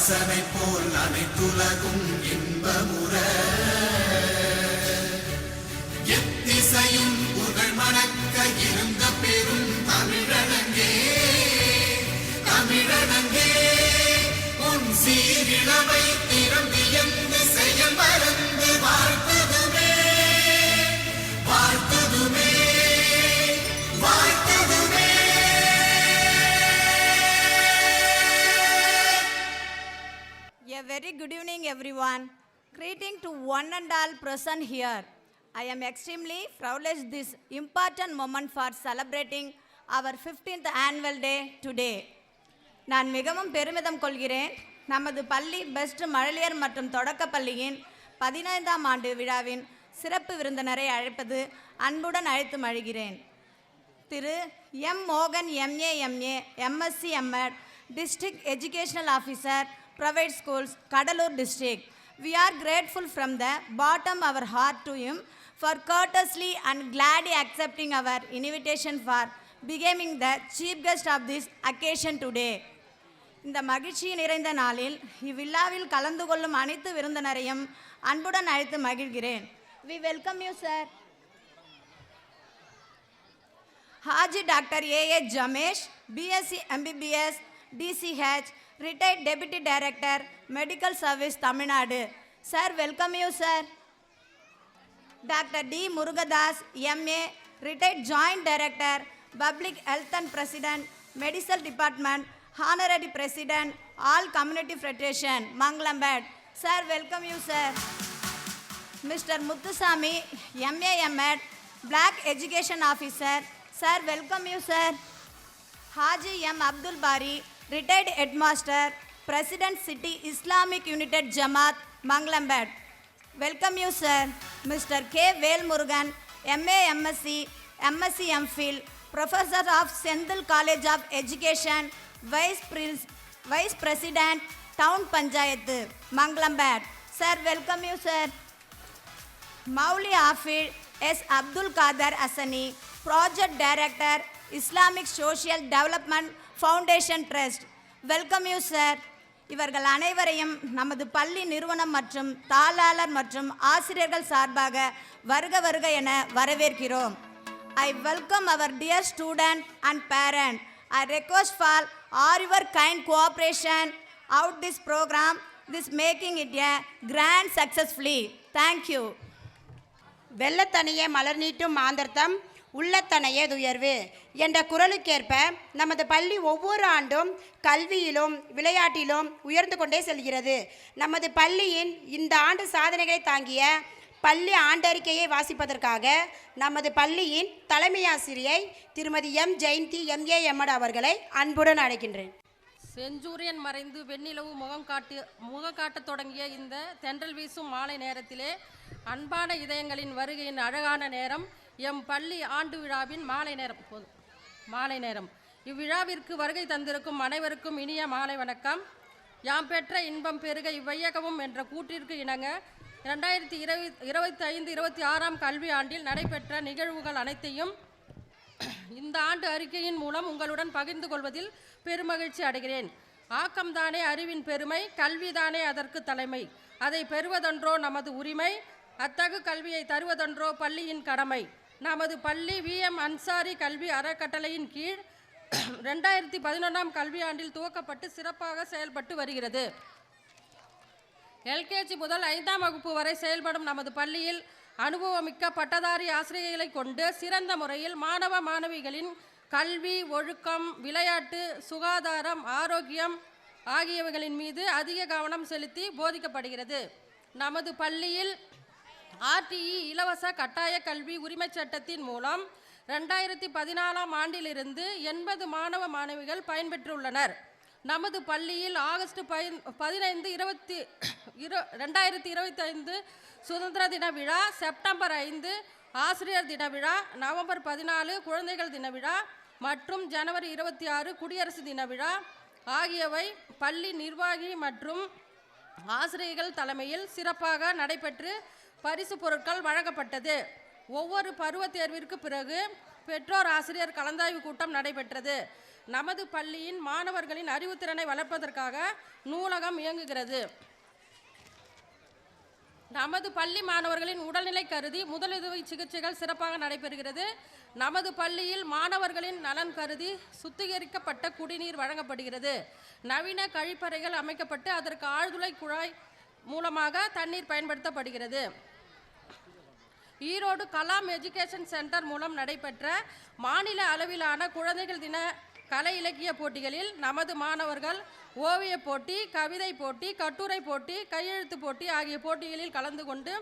வாசனை போல் அனைத்துலகும் இன்பமுற எத்திசையும் புகழ் மணக்க இருந்த பெரும் தமிழனங்கே தமிழனங்கே உன் சீரிழமை திறம்பியந்து செயல் மறந்து வாழ்த்துதுமே வாழ்த்துதுமே வாழ்த்துதுமே. A very good evening everyone. Greeting to one and all present here. I am extremely privileged this important moment for celebrating our 15th annual day today. நான் மிகவும் பெருமிதம் கொள்கிறேன். நமது பள்ளி பெஸ்ட் மழலையர் மற்றும் தொடக்க பள்ளியின் 15ஆம் ஆண்டு விழாவின் சிறப்பு விருந்தினரை அழைப்பது அன்புடன் அழைத்து மகிழ்கிறேன். திரு எம் மோகன் MA MSc MEd district educational officer private schools Kadalur district. We are grateful from the bottom of our heart to him for courteously and gladly accepting our invitation for becoming the chief guest of this occasion today. இந்த மகிழ்ச்சி நிறைந்த நாளில் இவ்விழாவில் கலந்து கொள்ளும் அனைத்து விருந்தினரையும் அன்புடன் அழைத்து மகிழ்கிறேன். We welcome you sir. Haji Dr. A.A. Jamesh, BSc MBBS, DCH, Retired Deputy Director, Medical Service, Tamil Nadu. Sir, welcome you, sir. Dr. D. Murugadas, MA, Retired Joint Director, Public Health and President, Medical Department, Honorary President, All Community Federation, Mangalambad. Sir, welcome you, sir. Mr. Muthusamy, MA, MAd, Black Education Officer. Sir, welcome you, sir. Haji M. Abdul Bari, Retired Headmaster, President City Islamic United Jamaat, Mangalambad. Welcome you, sir. Mr. K. Velmurugan, MA, MSc, MSc MPhil, Professor of Senthil College of Education, Vice President, Town Panchayat, Mangalambad. Sir, welcome you, sir. Mauli Afid, S. Abdul Qadir Asani, Project Director, Islamic Social Development Foundation Trust. Welcome you, sir. இவர்கள் அனைவரையும் நமது பள்ளி நிறுவனம் மற்றும் தாளாளர் மற்றும் ஆசிரியர்கள் சார்பாக வருக வருக என வரவேற்கிறோம். I welcome our dear student and parent. I request for all your kind cooperation out this program, this making it a grand successfully. Thank you. வெள்ளத்தனையே மலர் நீட்டும் மாந்தர்த்தம் உள்ளத்தனையே துயர்வு என்ற குரலுக்கேற்ப நமது பள்ளி ஒவ்வொரு ஆண்டும் கல்வியிலும் விளையாட்டிலும் உயர்ந்து கொண்டே செல்கிறது. நமது பள்ளியின் இந்த ஆண்டு சாதனைகளை தாங்கிய பள்ளி ஆண்டறிக்கையை வாசிப்பதற்காக நமது பள்ளியின் தலைமை ஆசிரியை திருமதி எம் ஜெயந்தி MA MAd அவர்களை அன்புடன் அழைக்கின்றேன். செஞ்சூரியன் மறைந்து வெண்ணிலவு முகம் காட்டத் தொடங்கிய இந்த தென்றல் வீசும் மாலை நேரத்திலே அன்பான இதயங்களின் வருகையின் அழகான நேரம் எம் பள்ளி ஆண்டு விழாவின் மாலை நேரம். இவ்விழாவிற்கு வருகை தந்திருக்கும் அனைவருக்கும் இனிய மாலை வணக்கம். யாம் பெற்ற இன்பம் பெருக இவ்வையகமும் என்ற கூற்றிற்கு இணங்க 2025-26 கல்வி ஆண்டில் நடைபெற்ற நிகழ்வுகள் அனைத்தையும் இந்த ஆண்டு அறிக்கையின் மூலம் உங்களுடன் பகிர்ந்து கொள்வதில் பெருமகிழ்ச்சி அடைகிறேன். ஆக்கம்தானே அறிவின் பெருமை, கல்விதானே அதற்கு தலைமை. அதை பெறுவதொன்றோ நமது உரிமை, அத்தகு கல்வியை தருவதொன்றோ பள்ளியின் கடமை. நமது பள்ளி VM அன்சாரி கல்வி அறக்கட்டளையின் கீழ் 2011 கல்வியாண்டில் துவக்கப்பட்டு சிறப்பாக செயல்பட்டு வருகிறது. LKG முதல் 5ஆம் வகுப்பு வரை செயல்படும் நமது பள்ளியில் அனுபவமிக்க பட்டதாரி ஆசிரியர்களை கொண்டு சிறந்த முறையில் மாணவ மாணவிகளின் கல்வி, ஒழுக்கம், விளையாட்டு, சுகாதாரம், ஆரோக்கியம் ஆகியவைகளின் மீது அதிக கவனம் செலுத்தி போதிக்கப்படுகிறது. நமது பள்ளியில் RTE இலவச கட்டாய கல்வி உரிமை சட்டத்தின் மூலம் 2014ஆம் ஆண்டிலிருந்து 80 மாணவ மாணவிகள் பயன்பெற்றுள்ளனர். நமது பள்ளியில் ஆகஸ்ட் 15, 2025 சுதந்திர தின விழா, செப்டம்பர் 5 ஆசிரியர் தின விழா, நவம்பர் 14 குழந்தைகள் தின விழா மற்றும் ஜனவரி 26 குடியரசு தின விழா ஆகியவை பள்ளி நிர்வாகி மற்றும் ஆசிரியர்கள் தலைமையில் சிறப்பாக நடைபெற்று பரிசு பொருட்கள் வழங்கப்பட்டது. ஒவ்வொரு பருவ தேர்விற்கு பிறகு பெற்றோர் ஆசிரியர் கலந்தாய்வு கூட்டம் நடைபெற்றது. நமது பள்ளியின் மாணவர்களின் அறிவுத்திறனை வளர்ப்பதற்காக நூலகம் இயங்குகிறது. நமது பள்ளி மாணவர்களின் உடல்நிலை கருதி முதலுதவி சிகிச்சைகள் சிறப்பாக நடைபெறுகிறது. நமது பள்ளியில் மாணவர்களின் நலன் கருதி சுத்திகரிக்கப்பட்ட குடிநீர் வழங்கப்படுகிறது. நவீன கழிப்பறைகள் அமைக்கப்பட்டு அதற்கு ஆழ்துளை குழாய் மூலமாக தண்ணீர் பயன்படுத்தப்படுகிறது. ஈரோடு கலாம் எஜுகேஷன் சென்டர் மூலம் நடைபெற்ற மாநில அளவிலான குழந்தைகள் தின கலை இலக்கிய போட்டிகளில் நமது மாணவர்கள் ஓவிய போட்டி, கவிதை போட்டி, கட்டுரை போட்டி, கையெழுத்து போட்டி ஆகிய போட்டிகளில் கலந்து கொண்டு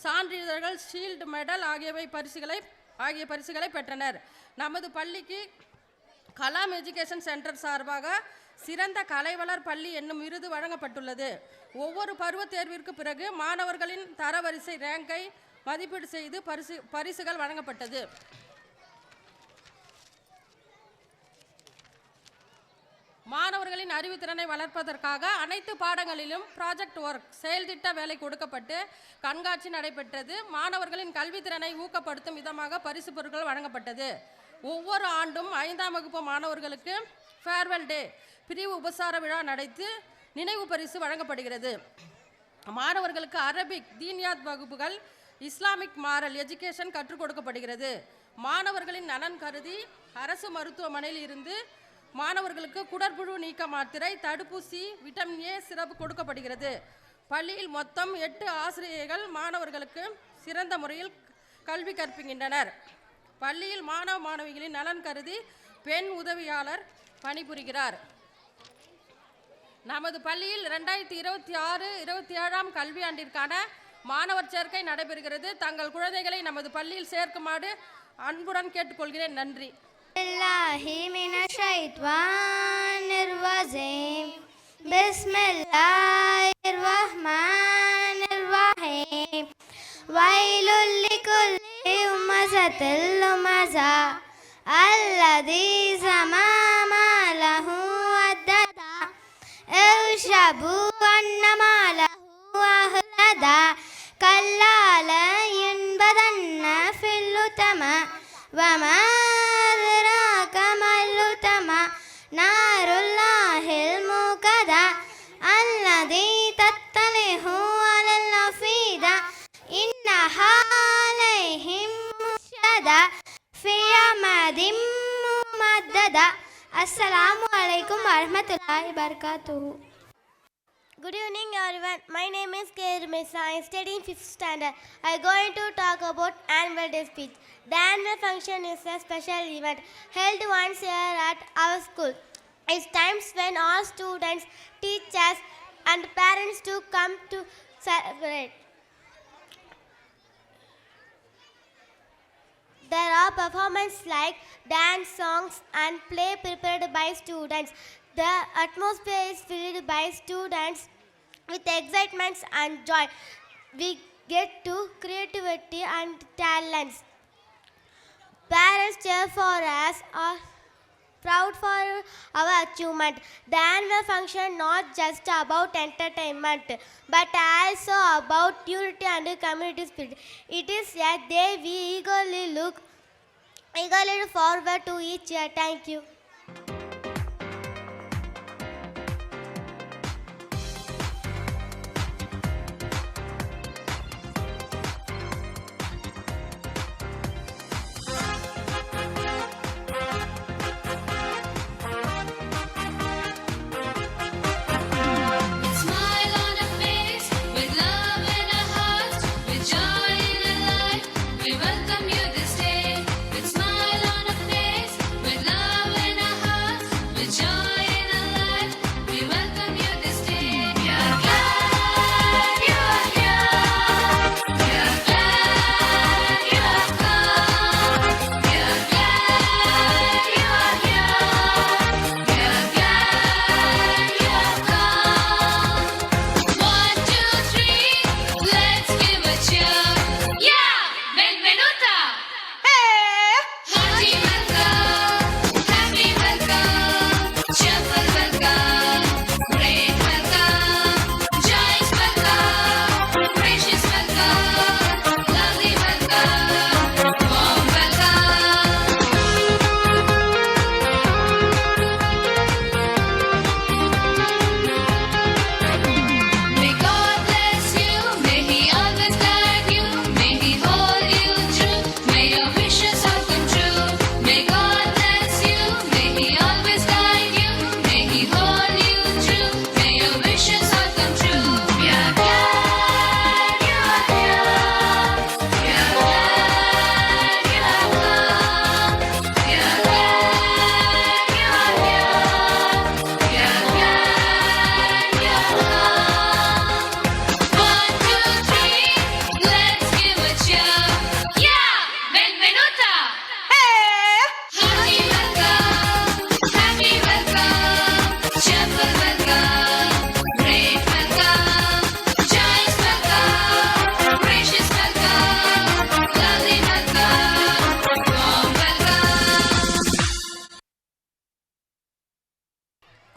சான்றிதழ்கள், ஷீல்டு மெடல் ஆகிய பரிசுகளை பெற்றனர். நமது பள்ளிக்கு கலாம் எஜுகேஷன் சென்டர் சார்பாக சிறந்த கலைவளர் பள்ளி என்னும் விருது வழங்கப்பட்டுள்ளது. ஒவ்வொரு பருவத் தேர்விற்கு பிறகு மாணவர்களின் தரவரிசை ரேங்கை மதிப்பீடு செய்து பரிசுகள் வழங்கப்பட்டது. மாணவர்களின் அறிவுத்திறனை வளர்ப்பதற்காக அனைத்து பாடங்களிலும் ப்ராஜெக்ட் ஒர்க் செயல்திட்ட வேலை கொடுக்கப்பட்டு கண்காட்சி நடைபெற்றது. மாணவர்களின் கல்வித்திறனை ஊக்கப்படுத்தும் விதமாக பரிசு பொருட்கள் வழங்கப்பட்டது. ஒவ்வொரு ஆண்டும் 5ஆம் வகுப்பு மாணவர்களுக்கு ஃபேர்வெல் டே பிரிவு உபசார விழா நடத்தி நினைவு பரிசு வழங்கப்படுகிறது. மாணவர்களுக்கு அரபிக், தீன்யாத் வகுப்புகள், இஸ்லாமிக் மாரல் எஜுகேஷன் கற்றுக் கொடுக்கப்படுகிறது. மாணவர்களின் நலன் கருதி அரசு மருத்துவமனையில் இருந்து மாணவர்களுக்கு குடற்புழு நீக்க மாத்திரை, தடுப்பூசி, விட்டமின் ஏ சிறப்பு கொடுக்கப்படுகிறது. பள்ளியில் மொத்தம் 8 ஆசிரியர்கள் மாணவர்களுக்கு சிறந்த முறையில் கல்வி கற்பிக்கின்றனர். பள்ளியில் மாணவ மாணவிகளின் நலன் கருதி பெண் உதவியாளர் பணிபுரிகிறார். நமது பள்ளியில் 2026-27 கல்வியாண்டிற்கான மாணவர் சேர்க்கை நடைபெறுகிறது. தங்கள் குழந்தைகளை நமது பள்ளியில் சேர்க்குமாறு அன்புடன் கேட்டுக்கொள்கிறேன். நன்றி. Bismillahirrahmanirrahim. Wailul likulli humazatil lumaza alladhi zamama lahu addada irshabu annama lahu ahlada kalla la yanbadanna fil utama wama adraka mal utama narullahil muqada alladhi tattalihu alal afida innaha alayhim mushada fi amadin mumaddada. Assalamu alaikum warahmatullahi wabarakatuh. Good evening everyone. My name is K. Rumesa. I am studying 5th standard. I am going to talk about annual day speech. The annual function is a special event held once a year at our school. It's times when all students, teachers and parents to come to celebrate. There are performances like dance, songs and play prepared by students. The atmosphere is filled by students with excitement and joy. We get to creativity and talents. Parents cheer for us, are proud for our achievement. The annual function not just about entertainment, but also about unity and community spirit. It is a day we eagerly look forward to each year. Thank you. We welcome you this day with smile on our face, with love in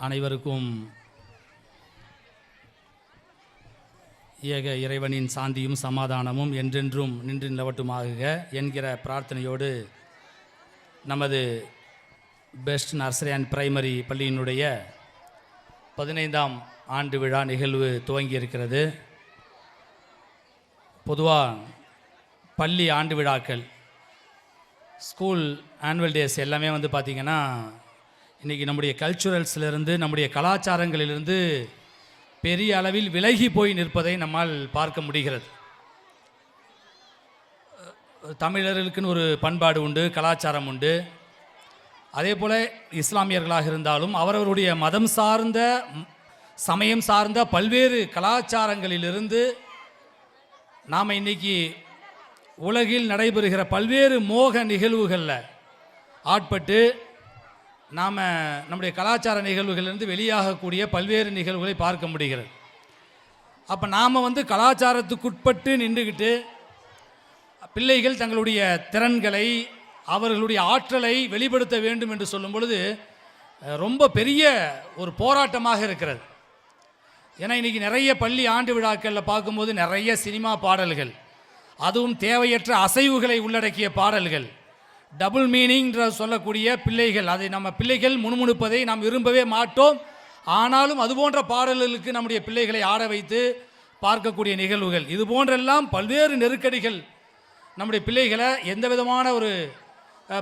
அனைவருக்கும் ஏக இறைவனின் சாந்தியும் சமாதானமும் என்றென்றும் நின்று நிலவட்டுமாக என்கிற பிரார்த்தனையோடு நமது பெஸ்ட் நர்சரி அண்ட் பிரைமரி பள்ளியினுடைய 15ஆம் ஆண்டு விழா நிகழ்வு துவங்கியிருக்கிறது. பொதுவாக பள்ளி ஆண்டு விழாக்கள், ஸ்கூல் ஆனுவல் டேஸ் எல்லாமே வந்து பார்த்திங்கன்னா இன்றைக்கி நம்முடைய கல்ச்சுரல்ஸ்லேருந்து, நம்முடைய கலாச்சாரங்களிலிருந்து பெரிய அளவில் விலகி போய் நிற்பதை நம்மால் பார்க்க முடிகிறது. தமிழர்களுக்குன்னு ஒரு பண்பாடு உண்டு, கலாச்சாரம் உண்டு. அதே போல் இஸ்லாமியர்களாக இருந்தாலும் அவரவருடைய மதம் சார்ந்த, சமயம் சார்ந்த பல்வேறு கலாச்சாரங்களிலிருந்து நாம் இன்றைக்கி உலகில் நடைபெறுகிற பல்வேறு மோக நிகழ்வுகளில் ஆட்பட்டு நாம் நம்முடைய கலாச்சார நிகழ்வுகளிலிருந்து வெளியாகக்கூடிய பல்வேறு நிகழ்வுகளை பார்க்க முடிகிறது. அப்போ நாம் வந்து கலாச்சாரத்துக்குட்பட்டு நின்றுக்கிட்டு பிள்ளைகள் தங்களுடைய திறன்களை, அவர்களுடைய ஆற்றலை வெளிப்படுத்த வேண்டும் என்று சொல்லும் பொழுது ரொம்ப பெரிய ஒரு போராட்டமாக இருக்கிறது. ஏன்னா இன்றைக்கி நிறைய பள்ளி ஆண்டு விழாக்களில் பார்க்கும்போது நிறைய சினிமா பாடல்கள், அதுவும் தேவையற்ற அசைவுகளை உள்ளடக்கிய பாடல்கள், டபுள் மீனிங்ன்ற சொல்லக்கூடிய பிள்ளைகள், அதை நம்ம பிள்ளைகள் முணுமுணுப்பதை நாம் விரும்பவே மாட்டோம். ஆனாலும் அதுபோன்ற பாடல்களுக்கு நம்முடைய பிள்ளைகளை ஆட வைத்து பார்க்கக்கூடிய நிகழ்வுகள், இது போன்றெல்லாம் பல்வேறு நெருக்கடிகள் நம்முடைய பிள்ளைகளை எந்த விதமான ஒரு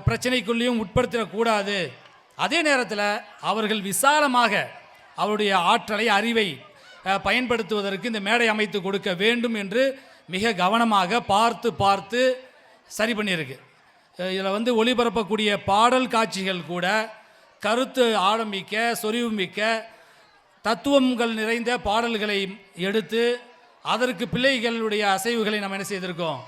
பிரச்சனைக்குள்ளேயும் உட்படுத்திடக்கூடாது. அதே நேரத்தில் அவர்கள் விசாலமாக அவருடைய ஆற்றலை, அறிவை பயன்படுத்துவதற்கு இந்த மேடை அமைத்து கொடுக்க வேண்டும் என்று மிக கவனமாக பார்த்து சரி பண்ணியிருக்கு. இதில் வந்து ஒளிபரப்பக்கூடிய பாடல் காட்சிகள் கூட கருத்து ஆழமிக்க, சொறிவுமிக்க, தத்துவங்கள் நிறைந்த பாடல்களை எடுத்து அதற்கு பிள்ளைகளுடைய அசைவுகளை நம்ம என்ன செய்திருக்கோம்,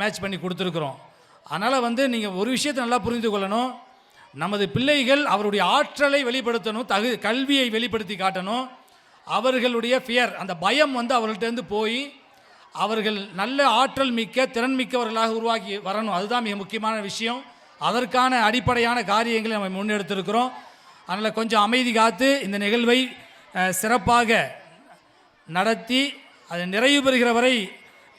மேட்ச் பண்ணி கொடுத்துருக்குறோம். அதனால் வந்து நீங்கள் ஒரு விஷயத்தை நல்லா புரிந்து கொள்ளணும். நமது பிள்ளைகள் அவருடைய ஆற்றலை வெளிப்படுத்தணும், கல்வியை வெளிப்படுத்தி காட்டணும். அவர்களுடைய ஃபியர், அந்த பயம் வந்து அவர்கள்ட்டேருந்து போய் அவர்கள் நல்ல ஆற்றல் மிக்க, திறன் மிக்கவர்களாக உருவாக்கி வரணும். அதுதான் மிக முக்கியமான விஷயம். அதற்கான அடிப்படையான காரியங்களை நம்ம முன்னெடுத்திருக்கிறோம். அதனால் கொஞ்சம் அமைதி காத்து இந்த நிகழ்வை சிறப்பாக நடத்தி அது நிறைவு பெறுகிற வரை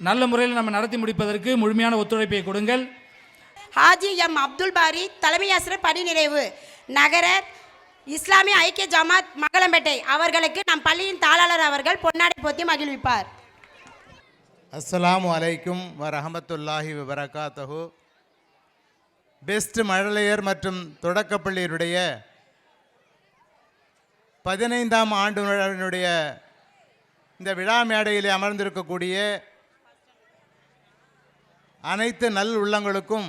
நல்ல முறையில் நம்ம நடத்தி முடிப்பதற்கு முழுமையான ஒத்துழைப்பை கொடுங்கள். ஹாஜி எம் அப்துல் பாரி, தலைமை ஆசிரியர், பணி நிறைவு, நகர இஸ்லாமிய ஐக்கிய ஜமாத் மங்களம்பேட்டை அவர்களுக்கு நம் பள்ளியின் தாளாளர் அவர்கள் பொன்னாடை போத்தி மகிழ்விப்பார். அஸ்ஸலாமு அலைக்கும் வரஹமத்துல்லாஹி வபரகாத்தஹு. பெஸ்ட் மழலையர் மற்றும் தொடக்கப்பள்ளியினுடைய 15ஆம் ஆண்டு விழாவினுடைய இந்த விழா மேடையில் அமர்ந்திருக்கக்கூடிய அனைத்து நல் உள்ளங்களுக்கும்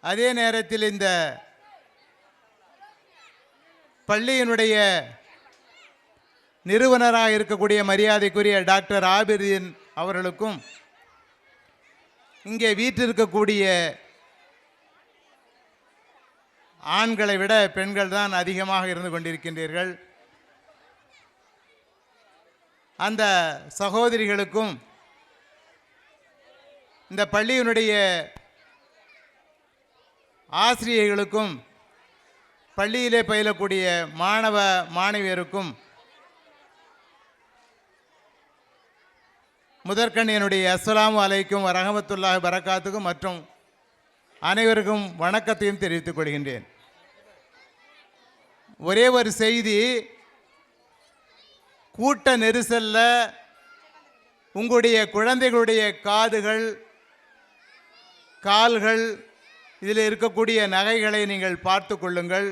அதே நேரத்தில் இந்த பள்ளியினுடைய நிறுவனராக இருக்கக்கூடிய மரியாதைக்குரிய டாக்டர் ஆபிதீன் அவர்களுக்கும், இங்கே வீற்றிருக்கக்கூடிய ஆண்களை விட பெண்கள் தான் அதிகமாக இருந்து கொண்டிருக்கின்றீர்கள், அந்த சகோதரிகளுக்கும், இந்த பள்ளியினுடைய ஆசிரியர்களுக்கும், பள்ளியிலே பயிலக்கூடிய மாணவ மாணவியருக்கும் முதற்கண் என்னுடைய அஸ்ஸலாமு அலைக்கும் வரஹமத்துல்லாஹி பரக்காத்துக்கும் மற்றும் அனைவருக்கும் வணக்கத்தையும் தெரிவித்துக் கொள்கின்றேன். ஒரே ஒரு செய்தி, கூட்ட நெரிசலில் உங்களுடைய குழந்தைகளுடைய காதுகள், கால்கள், இதில் இருக்கக்கூடிய நகைகளை நீங்கள் பார்த்து கொள்ளுங்கள்.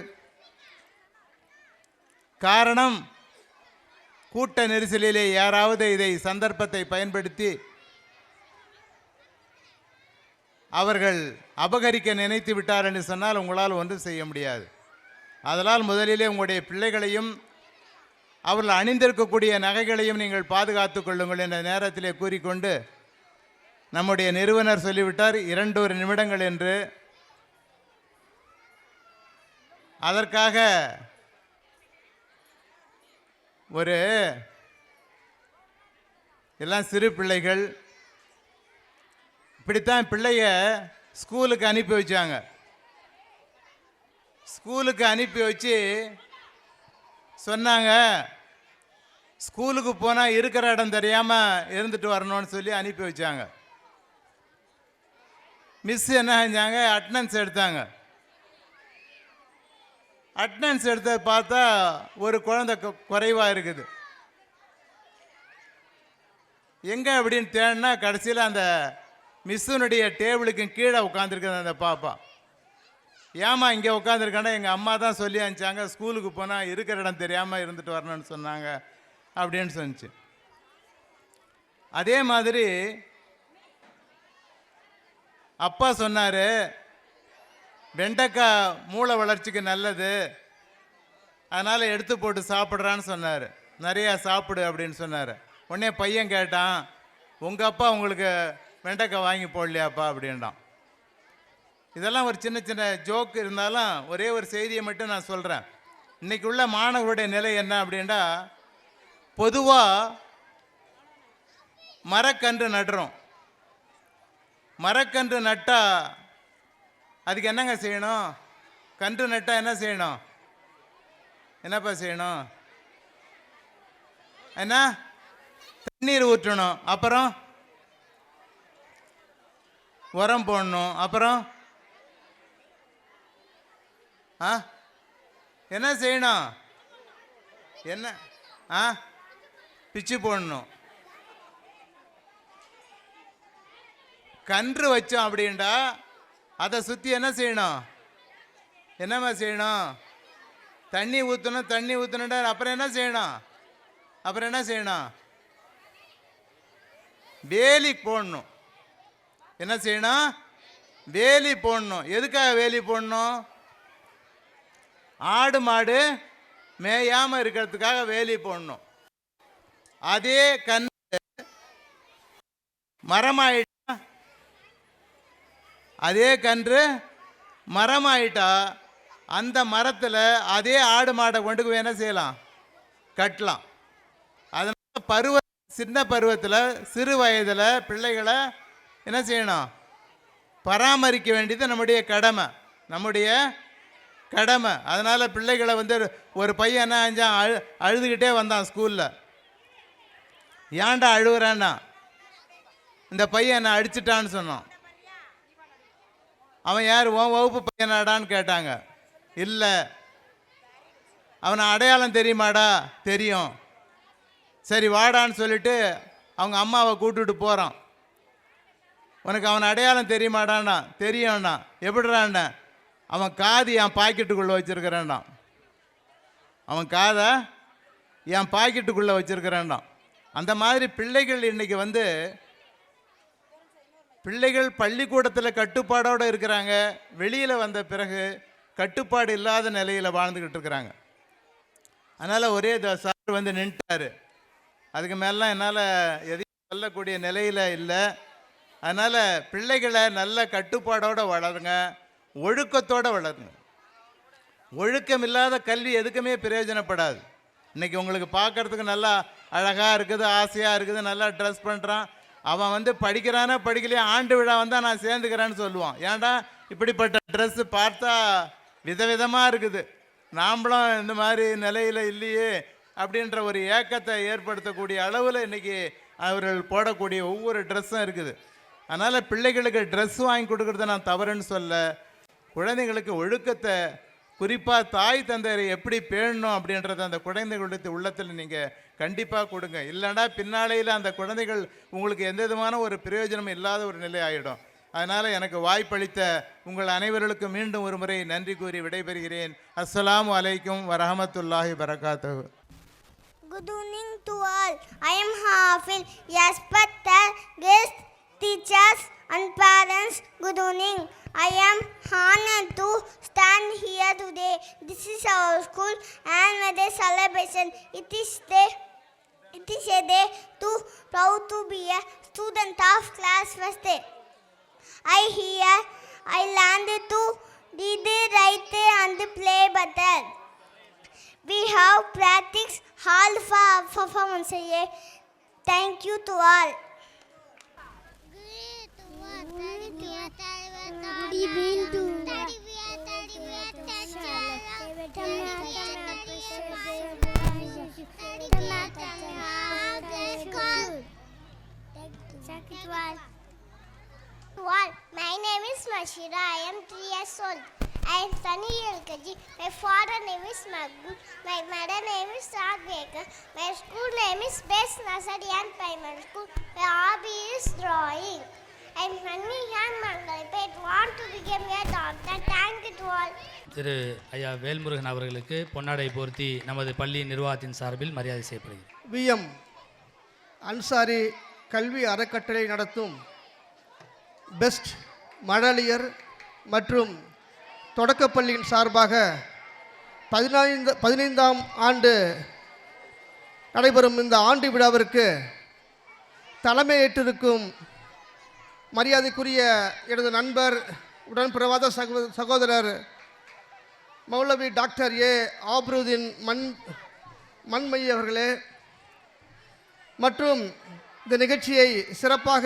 காரணம், கூட்ட நெரிசலிலே யாராவது இதை சந்தர்ப்பத்தை பயன்படுத்தி அவர்கள் அபகரிக்க நினைத்து விட்டார் என்று சொன்னால் உங்களால் ஒன்றும் செய்ய முடியாது. அதனால் முதலிலே உங்களுடைய பிள்ளைகளையும் அவர்கள் அணிந்திருக்கக்கூடிய நகைகளையும் நீங்கள் பாதுகாத்து கொள்ளுங்கள் என்ற நேரத்திலே கூறிக்கொண்டு, நம்முடைய நிறுவனர் சொல்லிவிட்டார் 2 நிமிடங்கள் என்று. அதற்காக ஒரு எல்லாம் சிறு பிள்ளைகள், இப்படித்தான் பிள்ளைய ஸ்கூலுக்கு அனுப்பி வச்சாங்க. ஸ்கூலுக்கு அனுப்பி வச்சு சொன்னாங்க, ஸ்கூலுக்கு போனால் இருக்கிற இடம் தெரியாமல் இருந்துட்டு வரணும்னு சொல்லி அனுப்பி வச்சாங்க. மிஸ் என்ன செஞ்சாங்க, அட்டனன்ஸ் எடுத்தாங்க. அட்டனன்ஸ் எடுத்த பார்த்தா ஒரு குழந்தை குறைவாக இருக்குது. எங்கே அப்படின்னு தேடினா கடைசியில் அந்த மிஸ்ஸுனுடைய டேபிளுக்கு கீழே உட்காந்துருக்குது அந்த பாப்பா. ஏமா இங்கே உட்காந்துருக்காண்டா, எங்கள் அம்மா தான் சொல்லி அனுப்பிச்சாங்க, ஸ்கூலுக்கு போனால் இருக்கிற இடம் தெரியாமல் இருந்துட்டு வரணும்னு சொன்னாங்க அப்படின்னு சொன்னிச்சு. அதே மாதிரி அப்பா சொன்னார், வெண்டைக்காய் மூளை வளர்ச்சிக்கு நல்லது, அதனால் எடுத்து போட்டு சாப்பிட்றான்னு சொன்னார். நிறையா சாப்பிடு அப்படின்னு சொன்னார். உடனே பையன் கேட்டான், உங்கள் அப்பா உங்களுக்கு வெண்டைக்காய் வாங்கி போடலையாப்பா அப்படின்றான். இதெல்லாம் ஒரு சின்ன சின்ன ஜோக்கு இருந்தாலும் ஒரே ஒரு செய்தியை மட்டும் நான் சொல்கிறேன். இன்றைக்கி உள்ள மாணவர்களுடைய நிலை என்ன அப்படின்னா, பொதுவாக மரக்கன்று நடுறோம். மரக்கன்று நட்டால் அதுக்கு என்னங்க செய்யணும்? கன்று நட்டால் என்ன செய்யணும்? என்னப்பா செய்யணும்? என்ன? தண்ணீர் ஊற்றணும், அப்புறம் உரம் போடணும், அப்புறம் என்ன செய்யணும்? என்ன? பிச்சு போடணும். கன்று வச்சோம் அப்படின்டா அதை சுற்றி என்ன செய்யணும்? என்னம்மா செய்யணும்? தண்ணி ஊற்றணும். தண்ணி ஊற்றணுண்டா அப்புறம் என்ன செய்யணும்? அப்புறம் என்ன செய்யணும்? வேலி போடணும். என்ன செய்யணும்? வேலி போடணும். எதுக்காக வேலி போடணும்? ஆடு மாடு மேயாமல் இருக்கிறதுக்காக வேலி போடணும். அதே கன்று மரமாயிட்டா, அதே கன்று மரமாயிட்டா அந்த மரத்தில் அதே ஆடு மாடை கொண்டு போய் என்ன செய்யலாம்? கட்டலாம். அதனால் சின்ன பருவத்தில் சிறு வயதில் பிள்ளைகளை என்ன செய்யணும்? பராமரிக்க வேண்டியது நம்முடைய கடமை, நம்முடைய கடமை. அதனால் பிள்ளைகளை வந்து ஒரு பையன் என்ன செஞ்சான், அழுதுகிட்டே வந்தான் ஸ்கூலில். ஏன்டா அழுகுறான்னா, இந்த பையன் என்னை அடிச்சிட்டான்னு சொன்னான். அவன் யார்? உன் வகுப்பு பையனாடான்னு கேட்டாங்க. இல்லை. அவனை அடையாளம் தெரியுமாடா? தெரியும். சரி வாடான்னு சொல்லிட்டு அவங்க அம்மாவை கூட்டுட்டு போகிறான். உனக்கு அவன் அடையாளம் தெரியுமாடான்னா? தெரியும்ண்ணா. எப்படிறான்னா, அவன் காது என் பாக்கெட்டுக்குள்ளே வச்சுருக்கிறான்டான். அவன் காதை என் பாக்கெட்டுக்குள்ளே வச்சுருக்கிறான்டான். அந்த மாதிரி பிள்ளைகள் இன்றைக்கி வந்து பிள்ளைகள் பள்ளிக்கூடத்தில் கட்டுப்பாடோடு இருக்கிறாங்க. வெளியில் வந்த பிறகு கட்டுப்பாடு இல்லாத நிலையில் வாழ்ந்துக்கிட்டு இருக்கிறாங்க. அதனால் ஒரே சார் வந்து நின்ட்டார். அதுக்கு மேலாம் என்னால் எதையும் சொல்லக்கூடிய நிலையில் இல்லை. அதனால் பிள்ளைகளை நல்ல கட்டுப்பாடோடு வளருங்க, ஒழுக்கத்தோடு வளருங்க. ஒழுக்கம் இல்லாத கல்வி எதுக்குமே பிரயோஜனப்படாது. இன்றைக்கி உங்களுக்கு பார்க்குறதுக்கு நல்லா அழகாக இருக்குது, ஆசையாக இருக்குது, நல்லா ட்ரெஸ் பண்ணுறான். அவன் வந்து படிக்கிறானா படிக்கலையா, ஆண்டு விழா வந்தால் நான் சேர்ந்துக்கிறேன்னு சொல்லுவான். ஏன்டா இப்படிப்பட்ட ட்ரெஸ்ஸு பார்த்தா விதவிதமாக இருக்குது, நாம்ளும் இந்த மாதிரி நிலையில் இல்லையே அப்படின்ற ஒரு ஏக்கத்தை ஏற்படுத்தக்கூடிய அளவில் இன்றைக்கி அவர்கள் போடக்கூடிய ஒவ்வொரு ட்ரெஸ்ஸும் இருக்குது. அதனால் பிள்ளைகளுக்கு ட்ரெஸ் வாங்கி கொடுக்குறத நான் தவறுன்னு சொல்ல, குழந்தைங்களுக்கு ஒழுக்கத்தை குறிப்பாக தாய் தந்தையரை எப்படி பேணணும் அப்படின்றத அந்த குழந்தைகளுடைய உள்ளத்தில் நீங்கள் கண்டிப்பாக கொடுங்க. இல்லைன்னா பின்னாலையில் அந்த குழந்தைகள் உங்களுக்கு எந்த விதமான ஒரு பிரயோஜனமும் இல்லாத ஒரு நிலை ஆகிடும். அதனால் எனக்கு வாய்ப்பளித்த உங்கள் அனைவர்களுக்கும் மீண்டும் ஒரு முறை நன்றி கூறி விடைபெறுகிறேன். அஸ்ஸலாமு அலைக்கும் வரஹமத்துல்லாஹி வரகாத்துஹு. Good evening to all. I am Hafil. Respected guests, teachers and parents, good evening. I am honored to stand here today. This is our school annual day celebration. It is a day too proud to be a student of class first. I learned to read, write and play better. We have practiced all for performance. Thank you to all. Good evening to Thank you all. All. My name is Mashira. I am 3 years old. I am studying LKG. My father name is Magul. My mother name is Sadveka. My school name is Best Nasadian Primary School. My hobby is drawing. I am Hanni Yan Mangalipet. Want to become a doctor. Thank you to all. திரு ஐயா வேல்முருகன் அவர்களுக்கு பொன்னாடை போர்த்தி நமது பள்ளி நிர்வாகத்தின் சார்பில் மரியாதை செய்யப்படுகிறது. விஎம் அன்சாரி கல்வி அறக்கட்டளை நடத்தும் பெஸ்ட் மழலையர் மற்றும் தொடக்கப்பள்ளியின் சார்பாக 15ஆம் ஆண்டு நடைபெறும் இந்த ஆண்டு விழாவிற்கு தலைமையேற்றிருக்கும் மரியாதைக்குரிய எனது நண்பர் உடன்பிறவாத சகோதரர் மௌலவி டாக்டர் ஏ ஆப்ருதீன் மண்மயி அவர்களே மற்றும் இந்த நிகழ்ச்சியை சிறப்பாக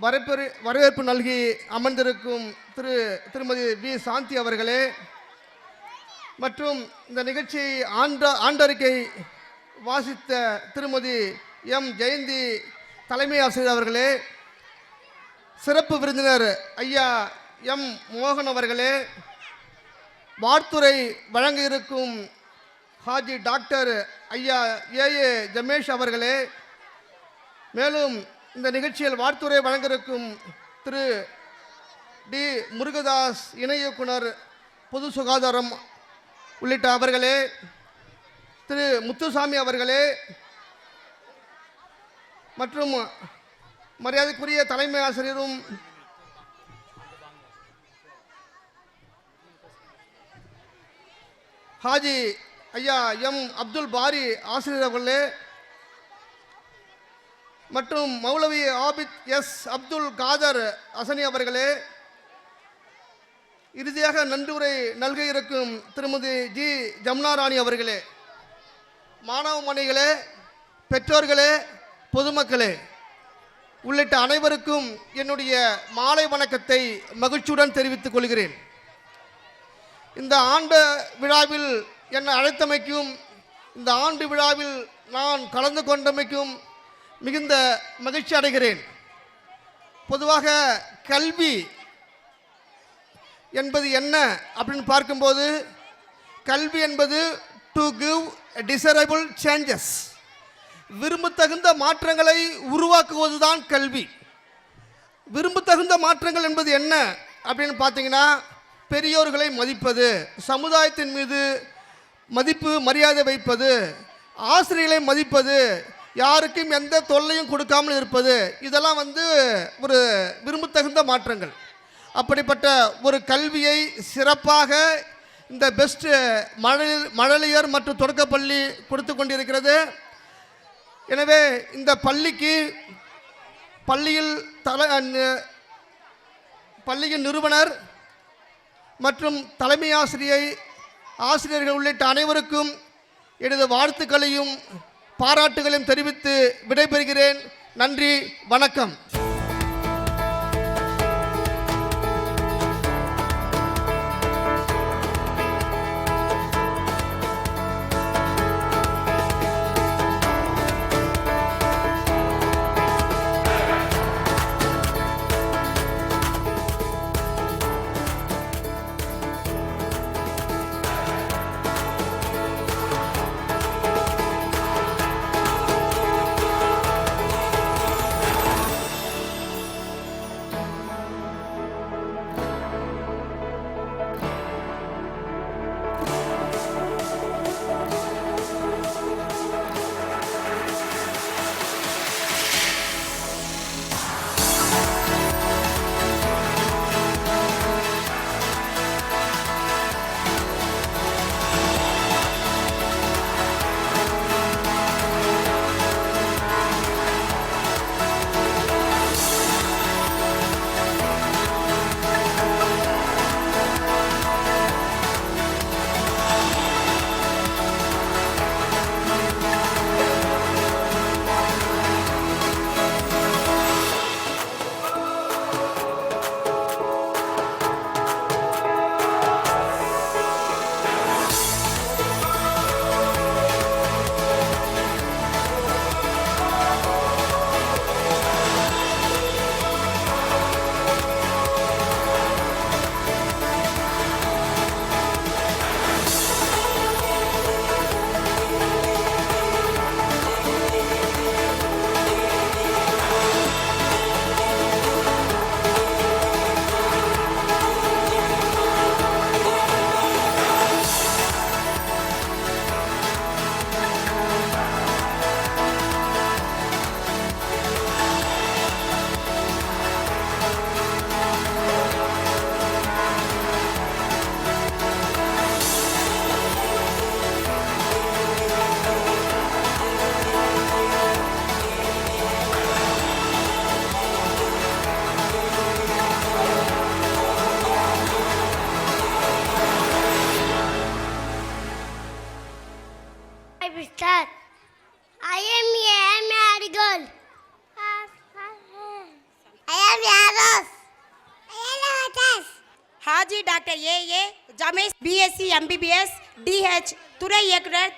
வரவேற்பு நல்கி அமர்ந்திருக்கும் திருமதி வி சாந்தி அவர்களே மற்றும் இந்த நிகழ்ச்சியை ஆண்டறிக்கை வாசித்த திருமதி எம் ஜெயந்தி தலைமை ஆசிரியர் அவர்களே, சிறப்பு விருந்தினர் ஐயா எம் மோகன் அவர்களே, வாழ்த்துரை வழங்க இருக்கும் ஹாஜி டாக்டர் ஐயா ஏஏ ஜமேஷ் அவர்களே, மேலும் இந்த நிகழ்ச்சியில் வாழ்த்துரை வழங்க இருக்கும் திரு டி முருகதாஸ் இணை இயக்குனர் பொது சுகாதாரம் உள்ளிட்ட அவர்களே, திரு முத்துசாமி அவர்களே மற்றும் மரியாதைக்குரிய தலைமை ஆசிரியரும் ஹாஜி ஐயா எம் அப்துல் பாரி ஆசிரியர் அவர்களே மற்றும் மௌலவி ஆபித் எஸ் அப்துல் காதர் அசனி அவர்களே, இறுதியாக நன்றியுரை நல்க இருக்கும் திருமதி ஜி ஜமுனா ராணி அவர்களே, மாணவ மணிகளே, பெற்றோர்களே, பொதுமக்களே உள்ளிட்ட அனைவருக்கும் என்னுடைய மாலை வணக்கத்தை மகிழ்ச்சியுடன் தெரிவித்துக் கொள்கிறேன். இந்த ஆண்டு விழாவில் என்னை அழைத்தமைக்கும், இந்த ஆண்டு விழாவில் நான் கலந்து கொண்டமைக்கும் மிகுந்த மகிழ்ச்சி அடைகிறேன். பொதுவாக கல்வி என்பது என்ன அப்படின்னு பார்க்கும்போது, கல்வி என்பது டு கிவ் டிசைரபிள் சேஞ்சஸ், விரும்பத்தகுந்த மாற்றங்களை உருவாக்குவதுதான் கல்வி. விரும்பத்தகுந்த மாற்றங்கள் என்பது என்ன அப்படின்னு பார்த்தீங்கன்னா, பெரியோர்களை மதிப்பது, சமுதாயத்தின் மீது மதிப்பு மரியாதை வைப்பது, ஆசிரியர்களை மதிப்பது, யாருக்கும் எந்த தொல்லையும் கொடுக்காமல் இருப்பது, இதெல்லாம் ஒரு விரும்பத்தகுந்த மாற்றங்கள். அப்படிப்பட்ட ஒரு கல்வியை சிறப்பாக இந்த பெஸ்ட் மழலையர் மற்றும் தொடக்கப்பள்ளி கொடுத்து கொண்டிருக்கிறது. எனவே இந்த பள்ளிக்கு பள்ளியின் நிறுவனர் மற்றும் தலைமை ஆசிரியர்கள் உள்ளிட்ட அனைவருக்கும் எனது வாழ்த்துக்களையும் பாராட்டுகளையும் தெரிவித்து விடைபெறுகிறேன். நன்றி, வணக்கம். Haji doctor A A Jamesh BSc MBBS DH துறை இயக்குனர்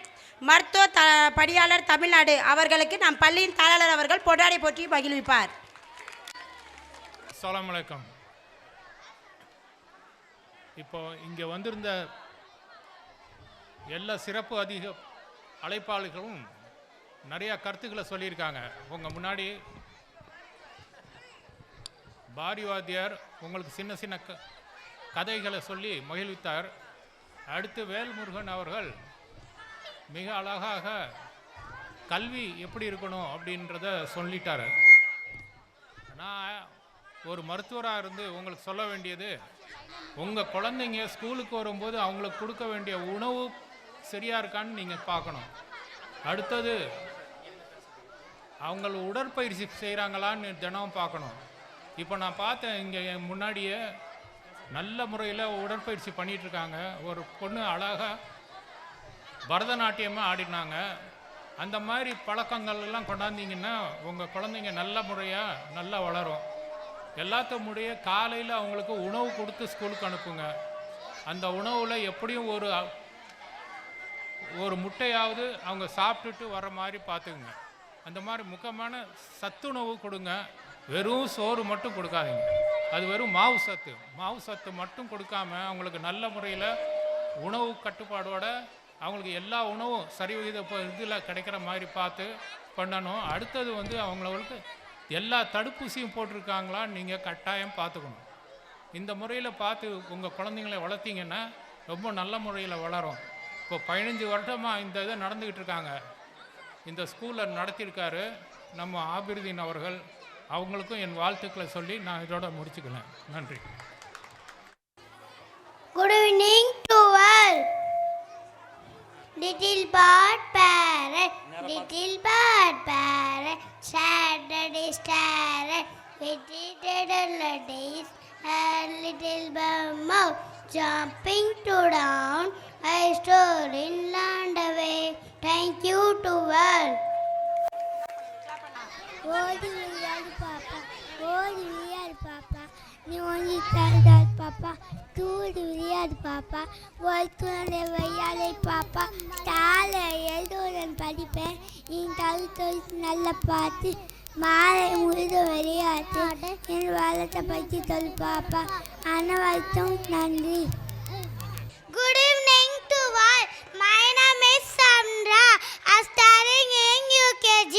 மருத்துவ பணியாளர் தமிழ்நாடு அவர்களுக்கு நம் பள்ளியின் தாளாளர் அவர்கள் பொன்னாடை போற்றி மகிழ்விப்பார். அஸ்ஸலாமு அலைக்கும். இப்போ இங்கே வந்திருந்த எல்லா சிறப்பு அழைப்பாளர்களும் நிறையா கருத்துக்களை சொல்லியிருக்காங்க. உங்கள் முன்னாடி பாரிவாத்தியார் உங்களுக்கு சின்ன சின்ன கதைகளை சொல்லி மகிழ்வித்தார். அடுத்து வேல்முருகன் அவர்கள் மிக அழகாக கல்வி எப்படி இருக்கணும் அப்படின்றத சொல்லிட்டார். நான் ஒரு மருத்துவராக இருந்து உங்களுக்கு சொல்ல வேண்டியது, உங்கள் குழந்தைங்க ஸ்கூலுக்கு வரும்போது அவங்களுக்கு கொடுக்க வேண்டிய உணவு சரியாக இருக்கான்னு நீங்கள் பார்க்கணும். அடுத்தது அவங்கள உடற்பயிற்சி செய்கிறாங்களான்னு தினம் பார்க்கணும். இப்போ நான் பார்த்தேன் இங்கே என் முன்னாடியே நல்ல முறையில் உடற்பயிற்சி பண்ணிகிட்ருக்காங்க. ஒரு பொண்ணு அழகாக பரதநாட்டியமாக ஆடினாங்க. அந்த மாதிரி பழக்கங்கள் எல்லாம் கொண்டாந்தீங்கன்னா உங்கள் குழந்தைங்க நல்ல முறையாக நல்லா வளரும். எல்லாத்தமுடைய காலையில் அவங்களுக்கு உணவு கொடுத்து ஸ்கூலுக்கு அனுப்புங்க. அந்த உணவில் எப்படியும் ஒரு முட்டையாவது அவங்க சாப்பிட்டுட்டு வர மாதிரி பார்த்துக்குங்க. அந்த மாதிரி முக்கியமான சத்துணவு கொடுங்க. வெறும் சோறு மட்டும் கொடுக்காதீங்க. அது வெறும் மாவு சத்து மட்டும் கொடுக்காம அவங்களுக்கு நல்ல முறையில் உணவு கட்டுப்பாடோட அவங்களுக்கு எல்லா உணவும் சரிவிகித இதில் கிடைக்கிற மாதிரி பார்த்து பண்ணணும். அடுத்தது அவங்களுக்கு எல்லா தடுப்பூசியும் போட்டிருக்காங்களான்னு நீங்கள் கட்டாயம் பார்த்துக்கணும். இந்த முறையில் பார்த்து உங்கள் குழந்தைங்களை வளர்த்திங்கன்னா ரொம்ப நல்ல முறையில் வளரும். இப்போ 15 வருடமாக இந்த இதை நடந்துக்கிட்டு இருக்காங்க. இந்த ஸ்கூலில் நடத்தியிருக்காரு நம்ம ஆபிருதீன் அவர்கள். அவங்களுக்கும் என் வாழ்த்துக்களை சொல்லி நான் இதோட முடிச்சுக்கிறேன். நன்றி. Good evening to all. Little bird parrot, little bird parrot, Saturday started with little days and little bird mouth jumping to down. I stood in land away. Thank you to all. ஓடி விளையாடு பாப்பா, ஓடி விளையாடு பாப்பா, நீ ஒன்றி தருதாது பாப்பா, தூடு விளையாடு பாப்பா, ஒருக்குழந்தை விளையாடை பாப்பா, தாளை எழுதுடன் படிப்பேன், என் தகுதி நல்லா பார்த்து மாலை முழுது விளையாட்டு என் வளத்தை பற்றி சொல் பாப்பா. அனைவருக்கும் நன்றி. Good evening to all. My name is Sandra. I'm studying in UKG.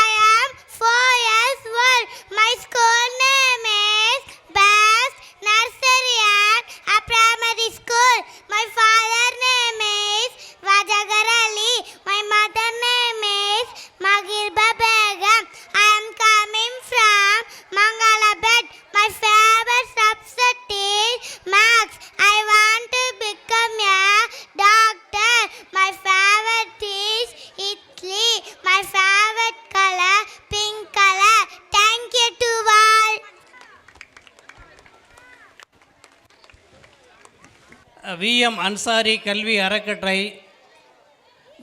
I am 4 years old. My school name is Best Nursery and Primary School. My father name is Vajagar Ali. My mother name is Magirba Begum. I am coming from Mangalabad. My favorite subject is Maths. I want to become a doctor. My favorite is Italy. My favorite color pink color. Thank you to all. VM Ansari கல்வி அறக்கட்டளை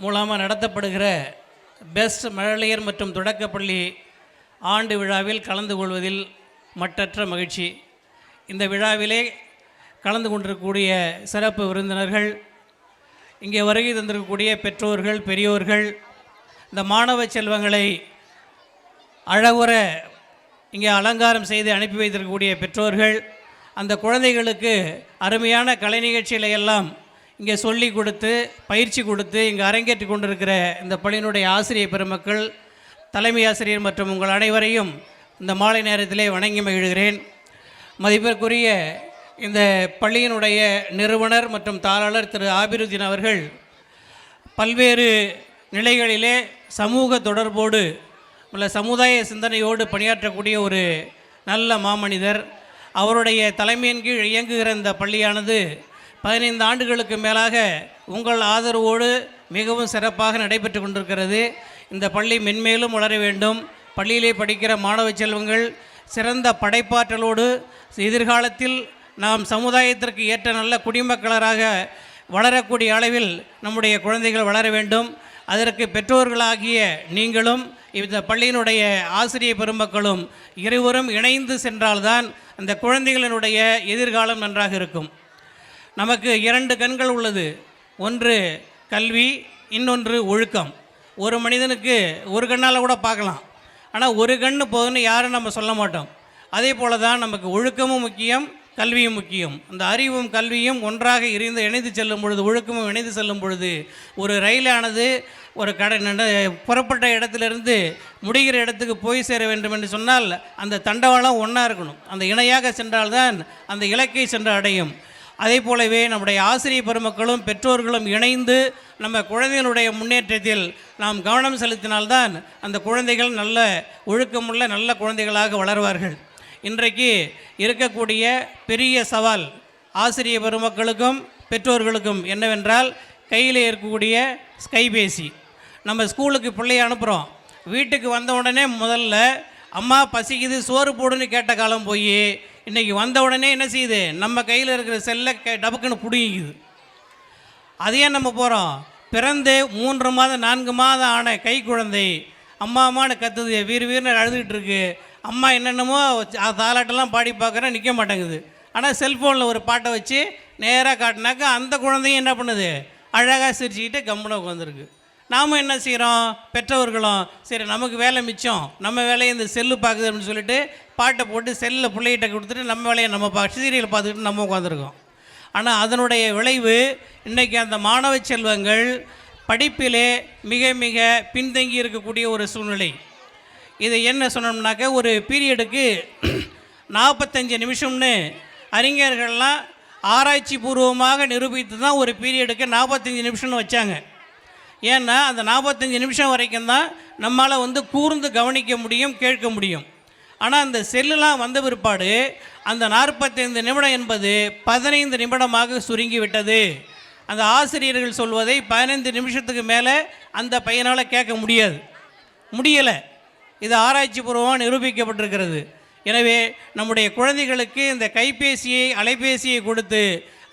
மூலமாக நடத்தப்படுகிற best மழலையர் மற்றும் தொடக்கப்பள்ளி ஆண்டு விழாவில் கலந்து கொள்வதில் மற்றற்ற மகிழ்ச்சி. இந்த விழாவிலே கலந்து கொண்டிருக்கக்கூடிய சிறப்பு விருந்தினர்கள், இங்கே வருகை தந்திருக்கக்கூடிய பெற்றோர்கள், பெரியோர்கள், இந்த மாணவ செல்வங்களை அழகுற இங்கே அலங்காரம் செய்து அனுப்பி வைத்திருக்கக்கூடிய பெற்றோர்கள், அந்த குழந்தைகளுக்கு அருமையான கலை நிகழ்ச்சிகளை எல்லாம் இங்கே சொல்லி கொடுத்து பயிற்சி கொடுத்து இங்கே அரங்கேற்றி கொண்டிருக்கிற இந்த பள்ளியினுடைய ஆசிரியர் பெருமக்கள், தலைமை ஆசிரியர் மற்றும் உங்கள் அனைவரையும் இந்த மாலை நேரத்திலே வணங்கி மகிழ்கிறேன். மதிப்பிற்குரிய இந்த பள்ளியினுடைய நிறுவனர் மற்றும் தாளாளர் திரு ஆபிருதீன் அவர்கள் பல்வேறு நிலைகளிலே சமூக தொடர்போடு உள்ள சமுதாய சிந்தனையோடு பணியாற்றக்கூடிய ஒரு நல்ல மாமனிதர். அவருடைய தலைமையின் கீழ் இயங்குகிற இந்த பள்ளியானது 15 ஆண்டுகளுக்கு மேலாக உங்கள் ஆதரவோடு மிகவும் சிறப்பாக நடைபெற்று கொண்டிருக்கிறது. இந்த பள்ளி மென்மேலும் வளர வேண்டும். பள்ளியிலே படிக்கிற மாணவ செல்வங்கள் சிறந்த படைப்பாற்றலோடு எதிர்காலத்தில் நாம் சமுதாயத்திற்கு ஏற்ற நல்ல குடிமக்களராக வளரக்கூடிய அளவில் நம்முடைய குழந்தைகள் வளர வேண்டும். அதற்கு பெற்றோர்களாகிய நீங்களும் இந்த பள்ளியினுடைய ஆசிரியர் பெருமக்களும் இருவரும் இணைந்து சென்றால்தான் அந்த குழந்தைகளினுடைய எதிர்காலம் நன்றாக இருக்கும். நமக்கு 2 கண்கள் உள்ளது. ஒன்று கல்வி, இன்னொன்று ஒழுக்கம். ஒரு மனிதனுக்கு ஒரு கண்ணால் கூட பார்க்கலாம், ஆனால் ஒரு கண்ணு போதுன்னு யாரும் நம்ம சொல்ல மாட்டோம். அதே போல தான் நமக்கு ஒழுக்கமும் முக்கியம், கல்வியும் முக்கியம். அந்த அறிவும் கல்வியும் ஒன்றாக இணைந்து செல்லும் பொழுது, ஒழுக்கமும் இணைந்து செல்லும் பொழுது ஒரு ரயிலானது ஒரு புறப்பட்ட இடத்திலிருந்து முடிகிற இடத்துக்கு போய் சேர வேண்டும் என்று சொன்னால் அந்த தண்டவாளம் ஒன்றா இருக்கணும். அந்த இணையாக சென்றால்தான் அந்த இலக்கை சென்று அடையும். அதே போலவே நம்முடைய ஆசிரியர் பெருமக்களும் பெற்றோர்களும் இணைந்து நம்ம குழந்தைகளுடைய முன்னேற்றத்தில் நாம் கவனம் செலுத்தினால்தான் அந்த குழந்தைகள் நல்ல ஒழுக்கமுள்ள நல்ல குழந்தைகளாக வளர்வார்கள். இன்றைக்கு இருக்கக்கூடிய பெரிய சவால் ஆசிரியர் பெருமக்களுக்கும் பெற்றோர்களுக்கும் என்னவென்றால், கையில் இருக்கக்கூடிய கைபேசி. நம்ம ஸ்கூலுக்கு பிள்ளையை அனுப்புகிறோம், வீட்டுக்கு வந்த உடனே முதல்ல அம்மா பசிக்குது சோறு போடுன்னு கேட்ட காலம் போய் இன்றைக்கி வந்த உடனே என்ன செய்யுது, நம்ம கையில் இருக்கிற செல்லை டபக்குன்னு பிடிங்கிக்குது. அதையே நம்ம போகிறோம், பிறந்து 3 மாதம் 4 மாதம் ஆன கை குழந்தை அம்மா அம்மானு கத்துது, வீர்னு அழுதுகிட்டு இருக்கு. அம்மா என்னென்னமோ தாலாட்டெல்லாம் பாடி பார்க்குறேன், நிற்க மாட்டேங்குது. ஆனால் செல்ஃபோனில் ஒரு பாட்டை வச்சு நேராக காட்டினாக்கா அந்த குழந்தையும் என்ன பண்ணுது, அழகாக சிரிச்சுக்கிட்டு கம்முன்னு உட்காந்துருக்கு. நாம் என்ன செய்கிறோம், பெற்றவர்களும் சரி நமக்கு வேலை மிச்சம், நம்ம வேலையை இந்த செல்லு பார்க்குது அப்படின்னு சொல்லிட்டு பாட்டை போட்டு செல்லில் பிள்ளைகிட்ட கொடுத்துட்டு நம்ம வேலையை நம்ம சீரியல் பார்த்துக்கிட்டு நம்ம உட்காந்துருக்கோம். ஆனால் அதனுடைய விளைவு இன்றைக்கி அந்த மாணவ செல்வங்கள் படிப்பிலே மிக மிக பின்தங்கி இருக்கக்கூடிய ஒரு சூழ்நிலை. இதை என்ன சொன்னோம்னாக்க, ஒரு பீரியடுக்கு 45 நிமிஷம்னு அறிஞர்கள்லாம் ஆராய்ச்சி பூர்வமாக நிரூபித்து தான் ஒரு பீரியடுக்கு 45 நிமிஷம்னு வச்சாங்க. ஏன்னா அந்த 45 நிமிஷம் வரைக்கும் தான் நம்மளால் கூர்ந்து கவனிக்க முடியும், கேட்க முடியும். ஆனால் அந்த செல்லுலாம் வந்த பிற்பாடு அந்த 45 நிமிடம் என்பது 15 நிமிடமாக சுருங்கி விட்டது. அந்த ஆசிரியர்கள் சொல்வதை 15 நிமிஷத்துக்கு மேலே அந்த பையனால் கேட்க முடியலை. இது ஆராய்ச்சி பூர்வமாக நிரூபிக்கப்பட்டிருக்கிறது. எனவே நம்முடைய குழந்தைகளுக்கு இந்த கைபேசியை அலைபேசியை கொடுத்து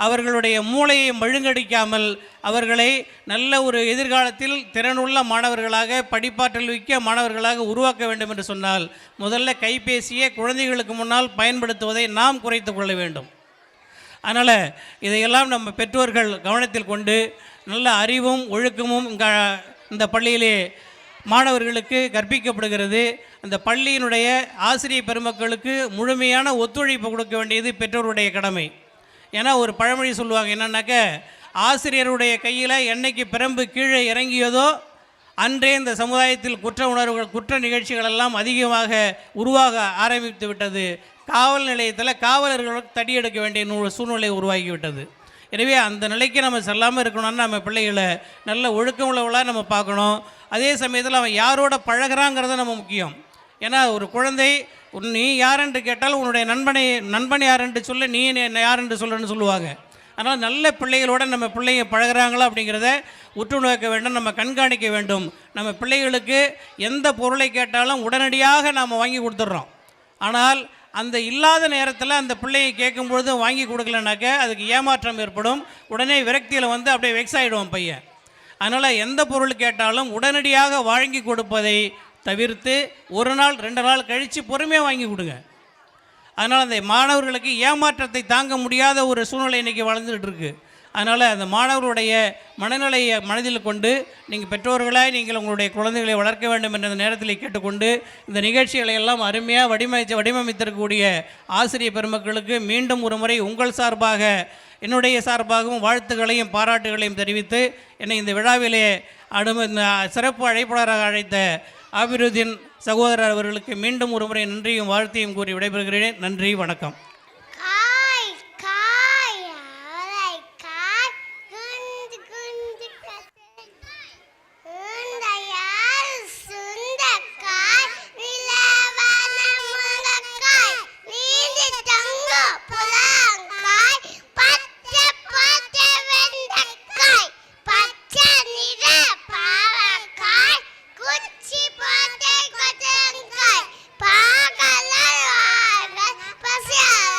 அவர்களுடைய மூளையை மழுங்கடிக்காமல் அவர்களை நல்ல ஒரு எதிர்காலத்தில் திறனுள்ள மாணவர்களாக, படிப்பாற்றல் மிக்க மாணவர்களாக உருவாக்க வேண்டும் என்று சொன்னால் முதல்ல கைபேசியை குழந்தைகளுக்கு முன்னால் பயன்படுத்துவதை நாம் குறைத்து கொள்ள வேண்டும். அதனால் இதையெல்லாம் நம்ம பெற்றோர்கள் கவனத்தில் கொண்டு நல்ல அறிவும் ஒழுக்கமும் இந்த பள்ளியிலே மாணவர்களுக்கு கற்பிக்கப்படுகிறது. அந்த பள்ளியினுடைய ஆசிரியர் பெருமக்களுக்கு முழுமையான ஒத்துழைப்பு கொடுக்க வேண்டியது பெற்றோருடைய கடமை. ஏன்னா ஒரு பழமொழி சொல்லுவாங்க, என்னன்னாக்க, ஆசிரியருடைய கையில் என்னைக்கு பிரம்பு கீழே இறங்கியதோ அன்றே இந்த சமுதாயத்தில் குற்ற நிகழ்ச்சிகள் எல்லாம் அதிகமாக உருவாக ஆரம்பித்து விட்டது. காவல் நிலையத்தில் காவலர்களுக்கு தடியெடுக்க வேண்டிய சூழ்நிலை உருவாகிவிட்டது. எனவே அந்த நிலைக்கு நம்ம செல்லாமல் இருக்கணும்னா நம்ம பிள்ளைகளை நல்ல ஒழுக்கம் உள்ளவளாக நம்ம பார்க்கணும். அதே சமயத்தில் அவன் யாரோட பழகிறாங்கிறது நம்ம முக்கியம். ஏன்னா ஒரு குழந்தை நீ யாரென்று கேட்டால் உன்னுடைய நண்பன் யாரென்று சொல்ல, நீ யாரென்று சொல்லணும்னு சொல்லுவாங்க. அதனால் நல்ல பிள்ளைகளோடு நம்ம பிள்ளைங்க பழகிறாங்களா அப்படிங்கிறத உற்று நோக்க வேண்டும், நம்ம கண்காணிக்க வேண்டும். நம்ம பிள்ளைகளுக்கு எந்த பொருளை கேட்டாலும் உடனடியாக நாம் வாங்கி கொடுத்துட்றோம். ஆனால் அந்த இல்லாத நேரத்தில் அந்த பிள்ளையை கேட்கும்பொழுது வாங்கி கொடுக்கலனாக்க அதுக்கு ஏமாற்றம் ஏற்படும். உடனே விரக்தியில் அப்படியே வெக்ஸ் ஆகிடுவோம் பையன். அதனால் எந்த பொருள் கேட்டாலும் உடனடியாக வாங்கி கொடுப்பதை தவிர்த்து 1 நாள் 2 நாள் கழித்து பொறுமையாக வாங்கி கொடுங்க. அதனால் அந்த மாணவர்களுக்கு ஏமாற்றத்தை தாங்க முடியாத ஒரு சூழ்நிலை இன்றைக்கி வளர்ந்துகிட்டு இருக்குது. அதனால் அந்த மாணவர்களுடைய மனநிலையை மனதில் கொண்டு நீங்கள் பெற்றோர்களாக நீங்கள் உங்களுடைய குழந்தைகளை வளர்க்க வேண்டும் என்ற நேரத்தில் கேட்டுக்கொண்டு இந்த நிகழ்ச்சிகளை எல்லாம் அருமையாக வடிவமைத்திருக்கக்கூடிய ஆசிரியர் பெருமக்களுக்கு மீண்டும் ஒரு முறை உங்கள் சார்பாக என்னுடைய சார்பாகவும் வாழ்த்துக்களையும் பாராட்டுகளையும் தெரிவித்து என்னை இந்த விழாவிலே சிறப்பு அழைப்பாளராக அழைத்த ஆபிருதீன் சகோதரர் அவர்களுக்கு மீண்டும் ஒரு முறை நன்றியும் வாழ்த்தையும் கூறி விடைபெறுகிறேன். நன்றி, வணக்கம். Passear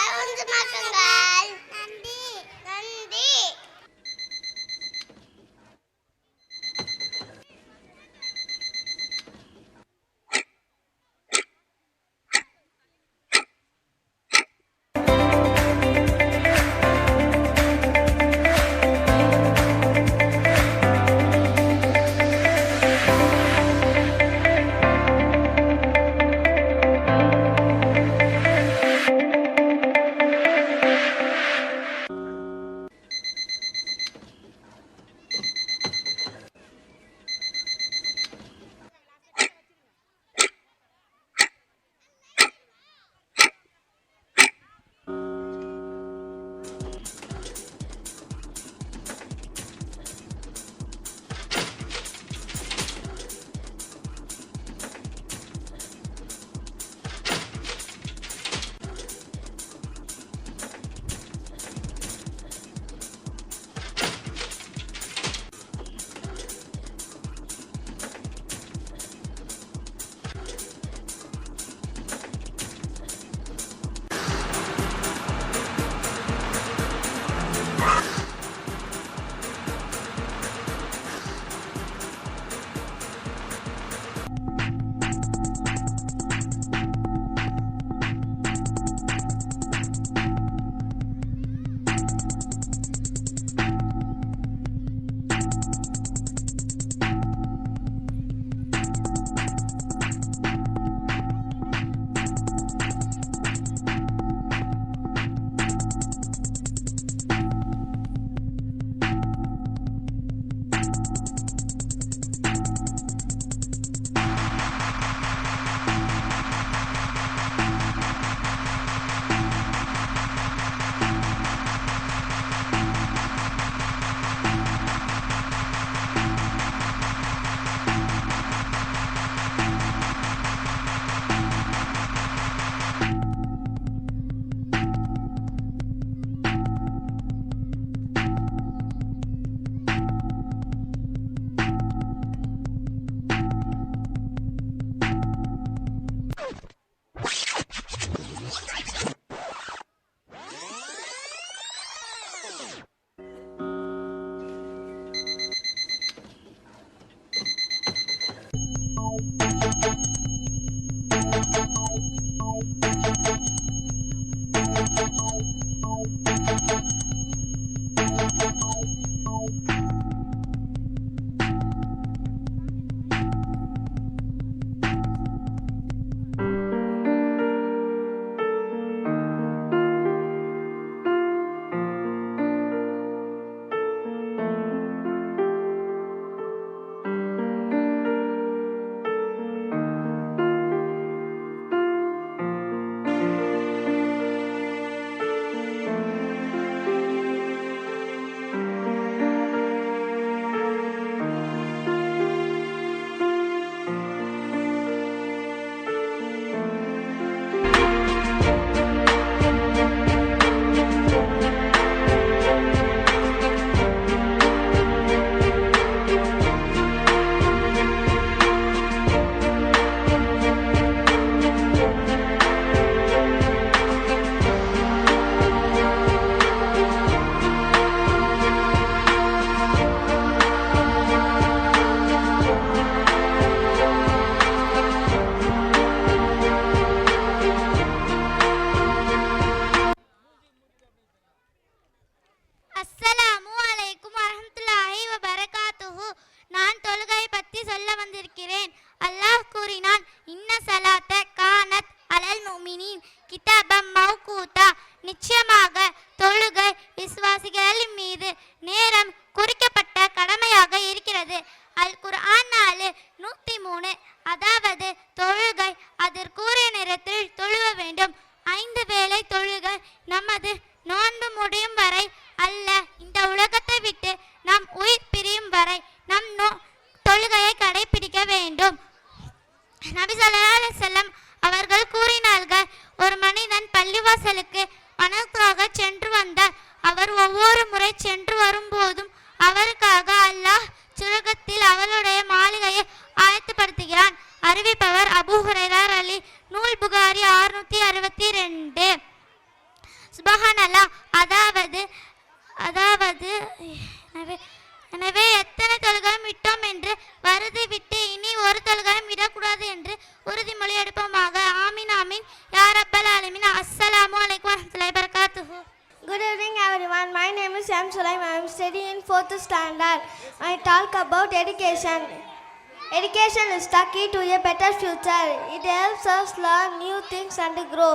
Education is the key to a better future. It helps us learn new things and grow.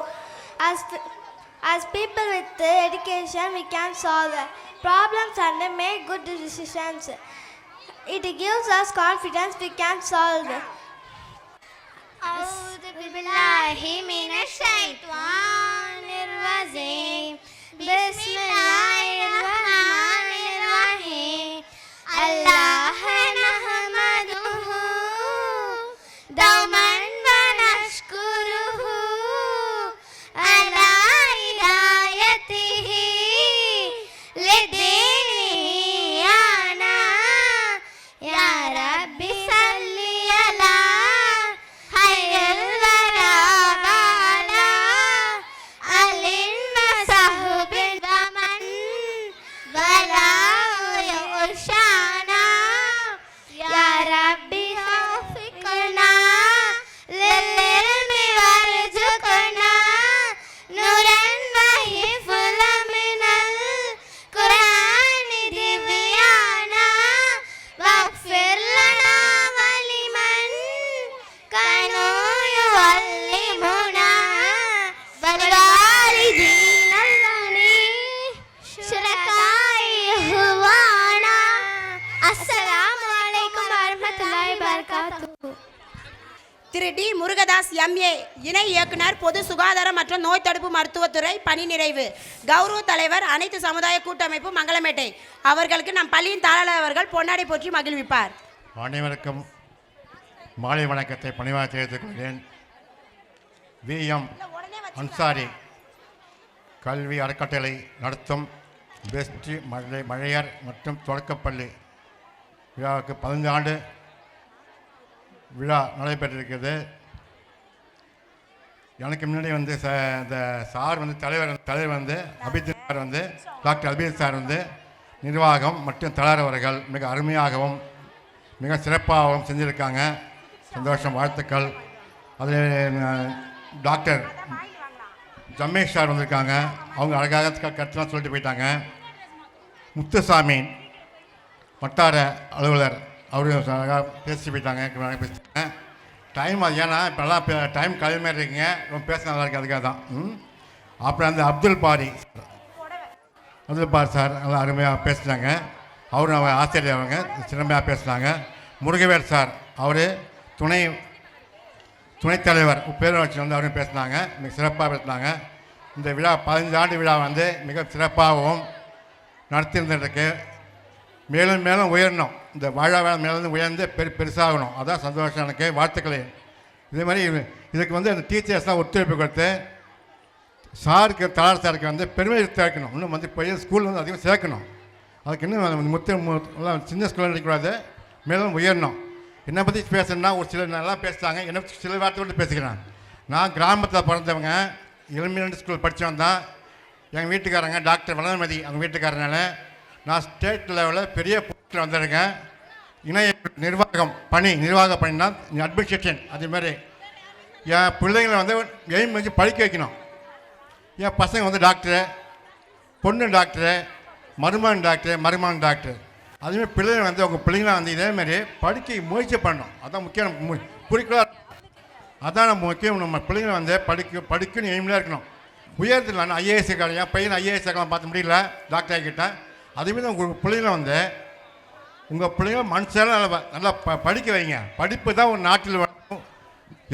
As people with education, we can solve problems and make good decisions. It gives us confidence we can solve. أعوذ بالله من الشيطان الرجيم بسم الله الرحمن الرحيم الله نحمده دوما ونشكره على هدايته لديننا يا رب صل على خير الورى وعلى آل وصحب ومن والاه يغشانا يا رب توفقنا للعلم وارزقنا نورا وحفظا من القرآن دبيانا واغفر لنا ولمن كانوا يعلمنا والوالدين الذين شركاء إخوانا السلام عليكم ورحمة الله وبركاته. Thiru D Murugadoss MA இணை இயக்குனர் பொது சுகாதாரம் மற்றும் நோய் தடுப்பு மருத்துவத்துறை பணி நிறைவு. கௌரவ தலைவர் அனைத்து சமுதாய கூட்டமைப்பு மங்களமேட்டை அவர்களுக்கு நம் பள்ளியின் தாளாளர் அவர்கள் பொன்னாடை போற்றி மகிழ்விப்பார். அனைவருக்கும் மாலை வணக்கத்தை பணிவாக தெரிவித்துக் கொள்கிறேன். விஎம் அன்சாரி கல்வி அறக்கட்டளை நடத்தும் பெஸ்ட் மழையர் மற்றும் தொடக்கப்பள்ளி விழாவுக்கு 15 ஆண்டு விழா நடைபெற்றிருக்கிறது. எனக்கு முன்னாடி வந்து இந்த சார் வந்து தலைவர் வந்து அபிஜித் சார் வந்து டாக்டர் அபிஜித் சார் வந்து நிர்வாகம் மற்றும் தலைவர் அவர்கள் மிக அருமையாகவும் மிக சிறப்பாகவும் செஞ்சுருக்காங்க. சந்தோஷம், வாழ்த்துக்கள். அதில் டாக்டர் ஜமேஷ் சார் வந்திருக்காங்க. அவங்க அழகாக கருத்துலாம் சொல்லிட்டு போயிட்டாங்க. முத்துசாமி வட்டார அலுவலர் அவரு அழகாக பேசிட்டு போயிட்டாங்க. பேசிட்டாங்க. டைம் அது ஏன்னா இப்போ நல்லா டைம் கல்வி மாதிரி இருக்குங்க. ரொம்ப பேச நல்லா இருக்குது, அதுக்காக தான். அப்புறம் அந்த அப்துல் பாரி சார் நல்லா அருமையாக பேசினாங்க. அவரும் அவங்க ஆசிரியர், அவங்க சிறமையாக பேசினாங்க. முருகவேல் சார் அவர் துணைத் தலைவர் பேரூராட்சி வந்து அவரும் பேசினாங்க. மிக சிறப்பாக பேசினாங்க. இந்த விழா 15 ஆண்டு விழா வந்து மிக சிறப்பாகவும் நடத்தியிருந்துருக்கு. மேலும் மேலும் உயரணும். இந்த வாழா மேலும் உயர்ந்து பெருசாகணும். அதான் சந்தோஷம் எனக்கு. வாழ்த்துக்களே. இதே மாதிரி இதுக்கு வந்து அந்த டீச்சர்ஸ்லாம் ஒத்துழைப்பு கொடுத்து சாருக்கு தலார் சாருக்கு வந்து பெருமை சேர்க்கணும். இன்னும் வந்து பையன் ஸ்கூலில் வந்து அதிகம் சேர்க்கணும். அதுக்கு இன்னும் சின்ன ஸ்கூலில் இருக்கக்கூடாது, மேலும் உயரணும். என்னை பற்றி பேசணுன்னா ஒரு சிலர் நல்லா பேசுகிறாங்க. என்னை பற்றி சில வார்த்தை கூட பேசிக்கிறேன். நான் கிராமத்தில் பிறந்தவங்க, எலிமெண்ட்ரி ஸ்கூல் படித்தவன் தான். எங்கள் வீட்டுக்காரங்க டாக்டர் வளர்மதி, அவங்க வீட்டுக்காரனால நான் ஸ்டேட் லெவலில் பெரிய போஸ்ட்டில் வந்திருக்கேன். இணைய நிர்வாக பணினா அட்மினிஸ்ட்ரேஷன். அதேமாதிரி என் பிள்ளைங்களை வந்து எய்ம் வச்சு படிக்க வைக்கணும். என் பசங்க வந்து டாக்டரு, பொண்ணு டாக்டரு, மருமகன் டாக்டர். அதுமாதிரி பிள்ளைங்க வந்து அவங்க பிள்ளைங்களாம் வந்து இதேமாரி படிக்க முயற்சி பண்ணணும். அதான் முக்கியம், குறிக்கோளாக. அதான் நம்ம முக்கியம். நம்ம பிள்ளைங்களை வந்து படிக்கணும் எய்மில் இருக்கணும். உயரத்தில் நான் ஐஏஎஸ் இருக்காங்க. என் பையன் ஐஏஎஸ் இருக்கலாம் பார்த்து முடியல, டாக்டர் ஆகிக்கிட்டேன். அதேமாதிரி உங்கள் பிள்ளைங்களை வந்து உங்கள் பிள்ளைங்க மனசால நல்லா படிக்க வைங்க. படிப்பு தான் ஒரு நாட்டில்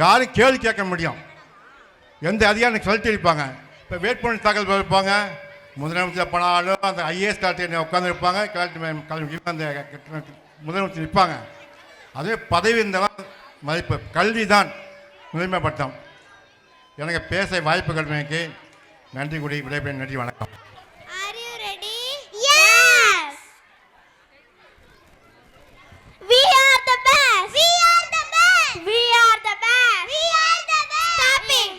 யாரும் கேள்வி கேட்க முடியும். எந்த அதிகாரம் கழட்டி அடிப்பாங்க. இப்போ வேட்புமனு தாக்கல் வைப்பாங்க, முதலமைச்சர் போனாலும் அந்த ஐஏஎஸ் டாக்டர் உட்காந்துருப்பாங்க, அந்த முதலமைச்சர் நிற்பாங்க. அதே பதவி இருந்தாலும் மதிப்பு. கல்வி தான் முதன்மைப்படுத்தும். எனக்கு பேச வாய்ப்பு கல்விக்கு நன்றி கூடி விடைபெறும். நன்றி, வணக்கம். Are you ready? Yes! We are the best! We are the best! We are the best! We are the best! Stopping!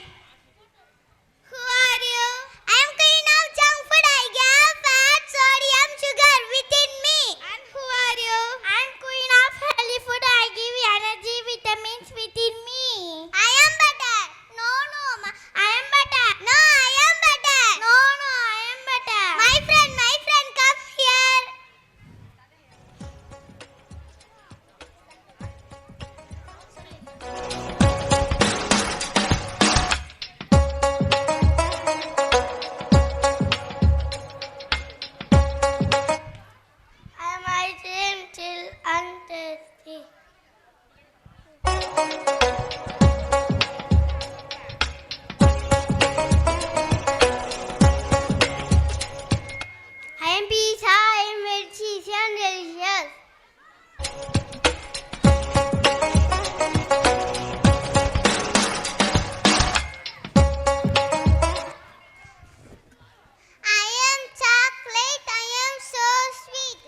Who are you? I am queen of junk food. I have fat, sodium, sugar within me. And who are you? I am queen of healthy food. I give energy, vitamins within me. I am butter. No, I am butter. No, I am butter. No, I am butter. My friend, come here. I am ice cream, chill and tasty. I am pizza, I am very cheesy and delicious. I am chocolate, I am so sweet.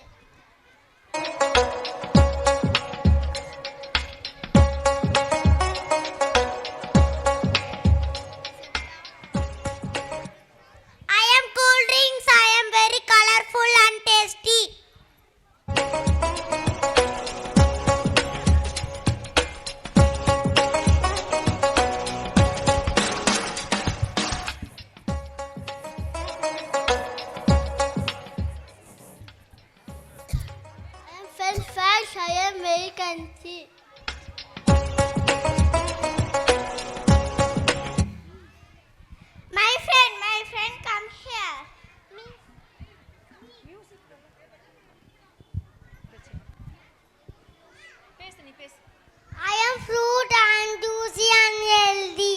I am cool drinks, I am very colorful and tasty. I am felt fast, I am very crunchy. My friend, come here. I am fruit and juicy and healthy.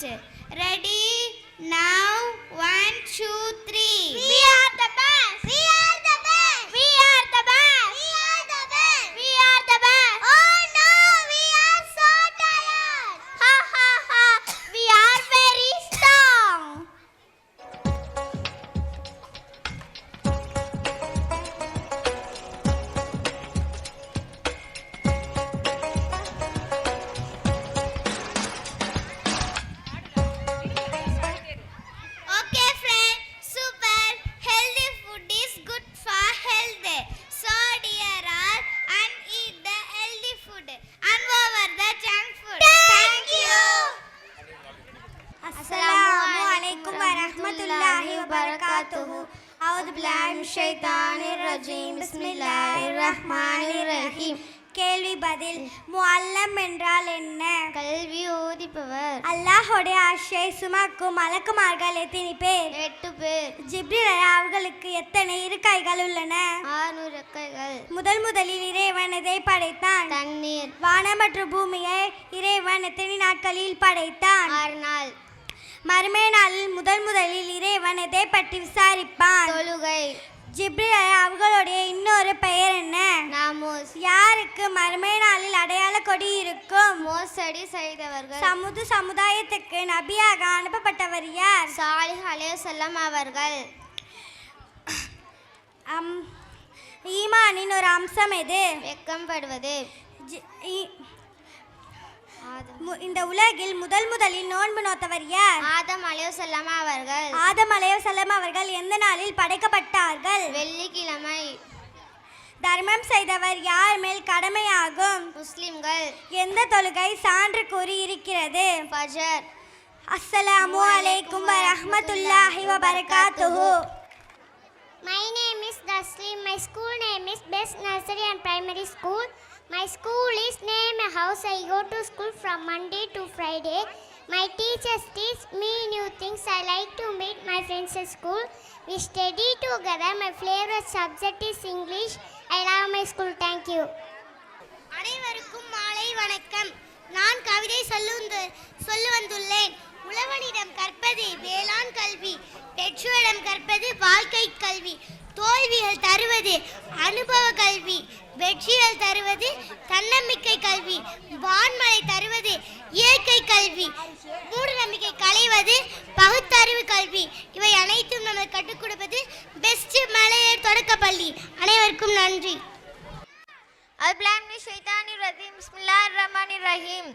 best. Ready? Now, 1, 2, 3. We are the best. We are the best. We are the best. We are the best. We are the best. Oh no, we are so tired. Ha ha ha. We are very strong. Okay friend, super. Healthy food is good for health. So dear all, and eat the healthy food and over the junk food. Thank you. Assalamualaikum warahmatullahi wabarakatuh. A'udhu billahi minash shaitanir rajim. Bismillahirrahmanirrahim. கேள்வி பதில். முஅல்லம் என்றால் என்ன? கல்வி ஓதிப்பவர். அல்லாஹ்வுடைய ஆர்ஷை சுமக்கும் மலக்குமார்கள் எத்தனை பேர்? 8 பேர். ஜிப்ரீல் அவர்களுக்கு எத்தனை இருக்கைகள் உள்ளன? 600 இருக்கைகள். முதலில் இறைவன் எதை படைத்தான்? தண்ணீர். வானம் மற்றும் பூமியை இறைவன் எத்தனை நாட்களில் படைத்தான்? 6 நாள். மறுமை நாளில் முதலில் இறைவன் எதை பற்றி விசாரிப்பான்? தொழுகை. ஜிப்ரீல் அவர்களுடைய இன்னொரு பெயர் என்ன? நாமூஸ். யாருக்கு மறுமை நாளில் அடையாள கொடி இருக்கும்? மோசடி செய்தவர்கள். சமுதாயத்துக்கு நபியாக அனுப்பப்பட்டவர் யார்? சாலிஹ் அலைஹிஸ்ஸலாம் அவர்கள். ஈமானின் ஒரு அம்சம் எது? வெட்கப்படுவது. இந்த உலகில் முதலில் நோன்பு நோத்தவர் யார்? ஆதம் அலைஹிஸ்ஸலாம் அவர்கள். ஆதம் அலைஹிஸ்ஸலாம் அவர்கள் எந்த நாளில் படைக்கப்பட்டார்கள்? வெள்ளிக்கிழமை. தர்மம் செய்தவர் யார் மேல் கடமையாகும்? முஸ்லிம்கள். எந்த தொழுகை சான்று கூறி இருக்கிறது? ஃபஜர். அஸ்ஸலாமு அலைக்கும் வரஹ்மத்துல்லாஹி வபரகாத்துஹு. My name is Taslim. My school name is Best Nursery and Primary School. My school is named a house. I go to school from Monday to Friday. My teachers teach me new things. I like to meet my friends at school. We study together. My favorite subject is English. I love my school. Thank you. அனைவருக்கும் மாலை வணக்கம். நான் கவிதை சொல்ல வந்துள்ளேன். உழவனிடம் கற்பது வேளாண் கல்வி, பெற்றோரிடம் கற்பது வாழ்க்கை கல்வி. தோல்விகள் தருவது அனுபவ கல்வி, வெற்றிகள் தருவது தன்னம்பிக்கை கல்வி, வான்மழை தருவது இயற்கை கல்வி, மூட நம்பிக்கை களைவது பகுத்தறிவு கல்வி. இவை அனைத்தும் நமக்கு கற்றுக் கொடுப்பது பெஸ்ட் மலையர் தொடக்கப்பள்ளி. அனைவருக்கும் நன்றி. அல்பிலாமினி ஷைத்தானிர் ரஜீம். பிஸ்மில்லாஹிர் ரஹ்மானிர் ரஹீம்.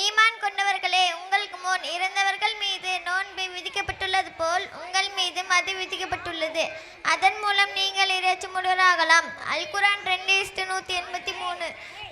ஈமான் கொண்டவர்களே, உங்களுக்கு முன் இறந்தவர்கள் மீது நோன்பு விதிக்கப்பட்டுள்ளது போல் உங்கள் மீதும் அது விதிக்கப்பட்டுள்ளது. அதன் மூலம் நீங்கள் இறைச்சிமுடராகலாம். அல் குர்ஆன் 2:183.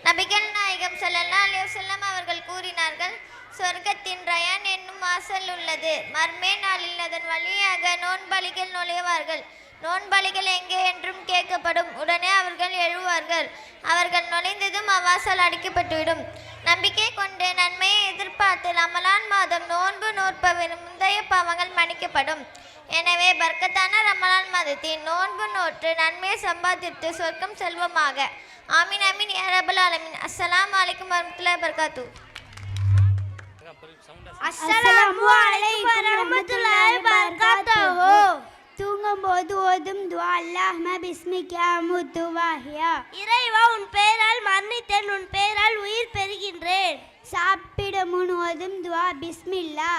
நபிகள் நாயகம் ஸல்லல்லாஹு அலைஹி வஸல்லம் அவர்கள் கூறினார்கள், சொர்க்கத்தின் ரயான் என்னும் வாசல் உள்ளது. மர்மே நாளில் அதன் வழியாக நோன்பலிகள் நுழைவார்கள். நோன்பலிகள் எங்கே என்றும் கேட்கப்படும். உடனே அவர்கள் எழுவார்கள். அவர்கள் நுழைந்ததும் அவ்வாசல் அடிக்கப்பட்டுவிடும். நம்பிக்கை கொண்டு நன்மையை எதிர்பார்த்து ரமலான் மாதம் நோன்பு நோற்பவரின் முந்தைய பாவங்கள் மன்னிக்கப்படும். எனவே பர்க்கத்தான ரமலான் மாதத்தில் நோன்பு நோற்று நன்மையை சம்பாதித்து சொர்க்கம் செல்வமாக. ஆமீன் ஆமீன் யா ரப்பல் ஆலமீன். அஸ்ஸலாமு அலைக்கும் வரஹ்மத்துல்லாஹி வபரகாத்துஹு. அஸ்ஸலாமு அலைக்கும் வரஹ்மத்துல்லாஹி வபரகாத்துஹு. தூங்கும்போது ஓதும் துஆ அல்லாஹ்ம பிஸ்மிக அமுது வஹ்யா. இறைவா, உன் பெயரால் மரணித்தேன், உன் பெயரால் உயிர் பெறுகின்றேன். சாப்பிடும் முன் ஓதும் துஆ பிஸ்மில்லா.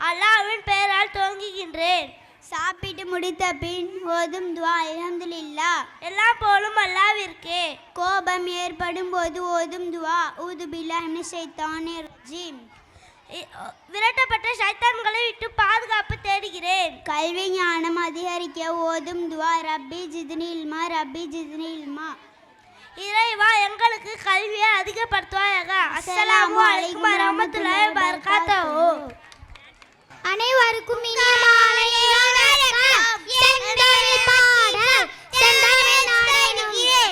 அல்லாஹ்வின் பெயரால் துவங்குகின்றேன். சாப்பிட்டு முடித்த பின் ஓதும் துஆ அல்ஹம்துலில்லா. எல்லாம் போலும் அல்லாஹ்விற்கே. கோபம் ஏற்படும் போது ஓதும் துஆ ஊது பில்லாஹி மினஷ் ஷைத்தானிர் ரஜீம். விரட்டப்பட்ட ஷைத்தான்களை விட்டு பாதுகாப்பு தேடுகிறேன். கல்வி ஞானம் அதிகரிக்க ஓதும் துஆ ரப்பி ஜித்னி இல்மா ரப்பி ஜித்னி இல்மா. இறைவா, எங்களுக்கு கல்வியை அதிகப்படுத்துவாயாக. அஸ்ஸலாமு அலைக்கும் வரஹ்மத்துல்லாஹி வபரகாத்துஹு. அனைவருக்கும் இனிய மாலை வணக்கம். செந்தமிழ் பாடல் செந்தமிழ் நாடெனுகிறே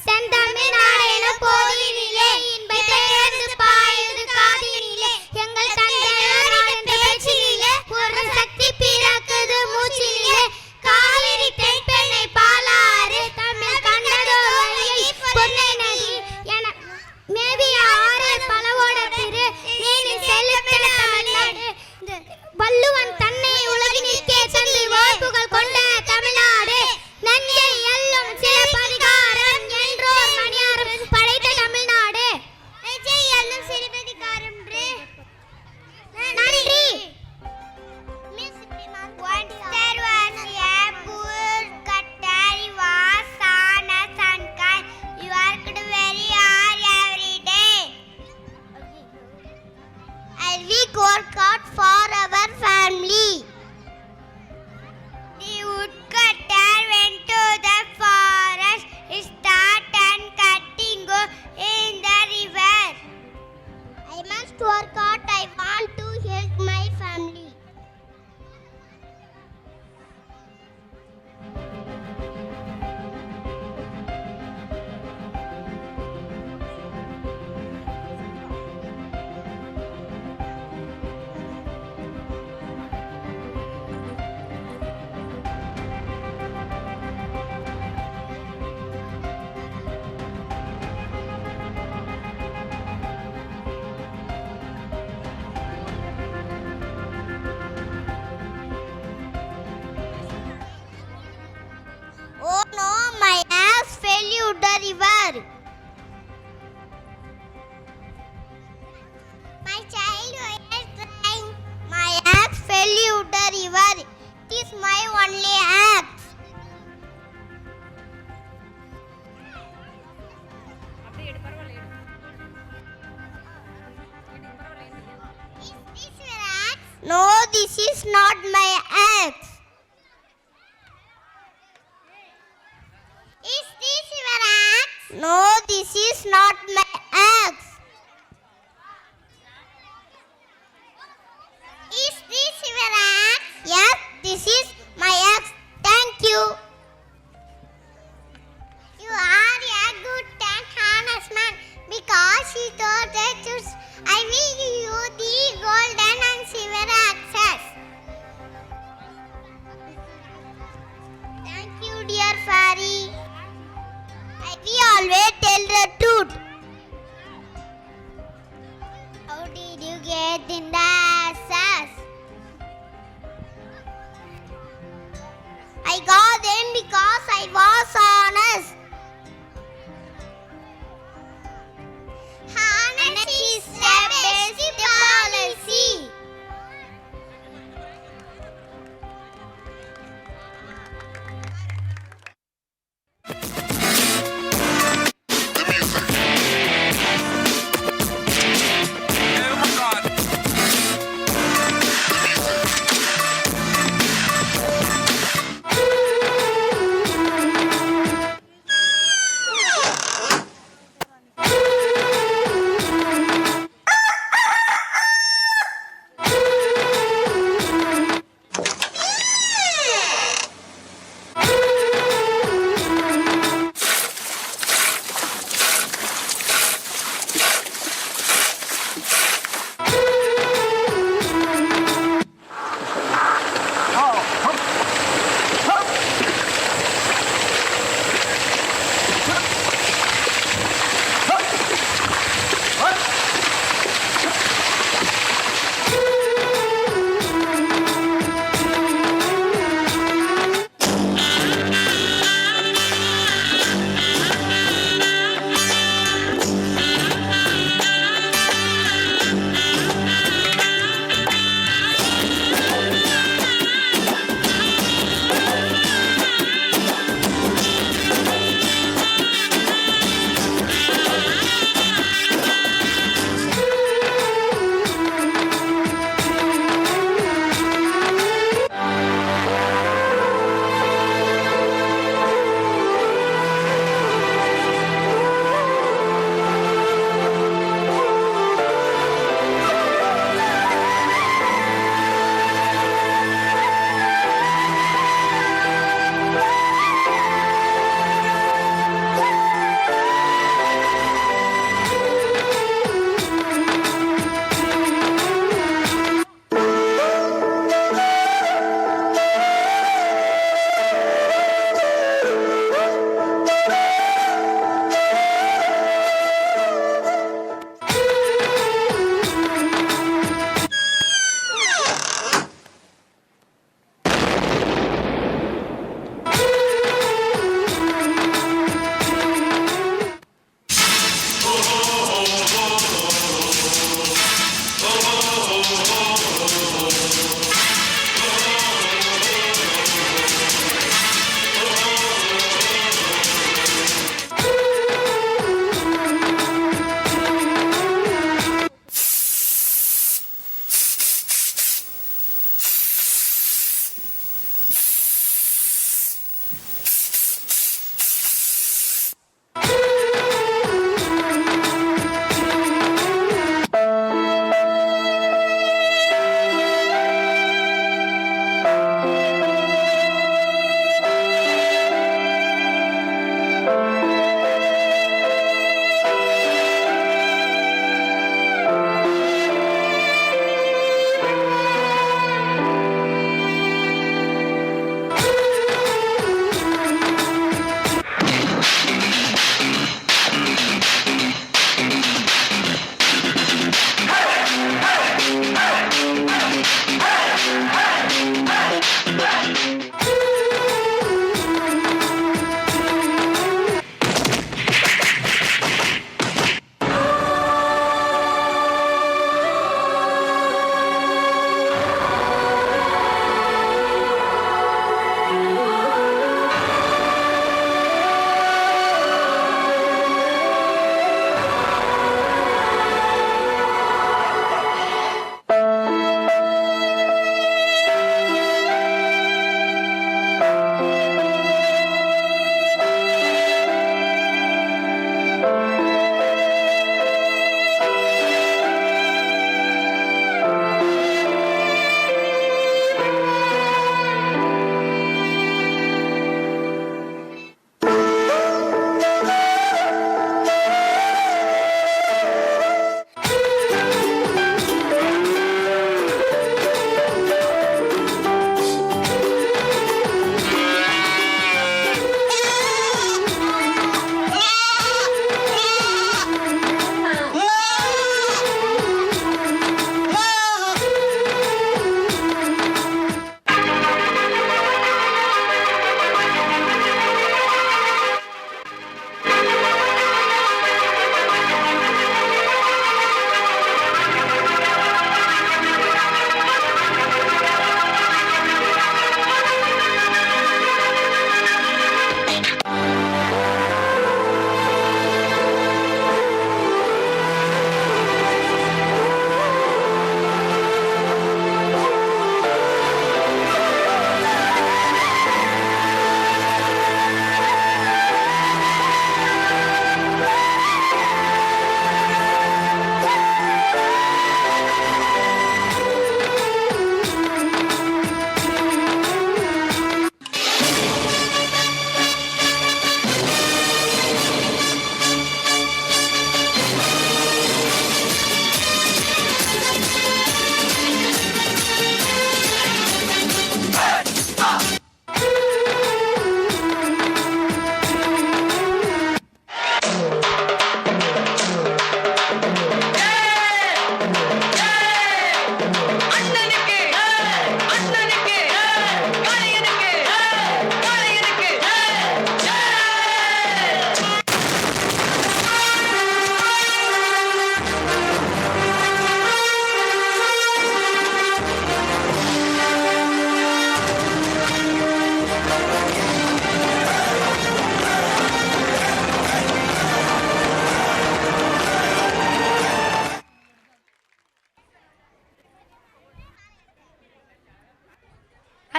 செந்தமிழ் நாடெனு போதினிலே இன்ப பேர்ந்து பாயுது காதினிலே எங்கள் தந்தையார் என்ற பேச்சினிலே ஒரு சக்தி பிறக்குது மூச்சினிலே காவிரி தென்பெண்ணை பாலாறு தமிழ் கண்டதோரை பொன்னை நதி என மேவியா the river. My child was crying. My axe fell into the river. It is my only axe. Is this your axe? No, this is not my axe. Is this your axe? No, this is not my axe. Is this your axe? Yes, this is my axe. Thank you. You are a good and honest man because you told the truth. I will give you the golden and silver axes. Thank you, dear fairy. I will always tell the truth. How did you get in the access? I got them because I was honest. Honesty is the best policy.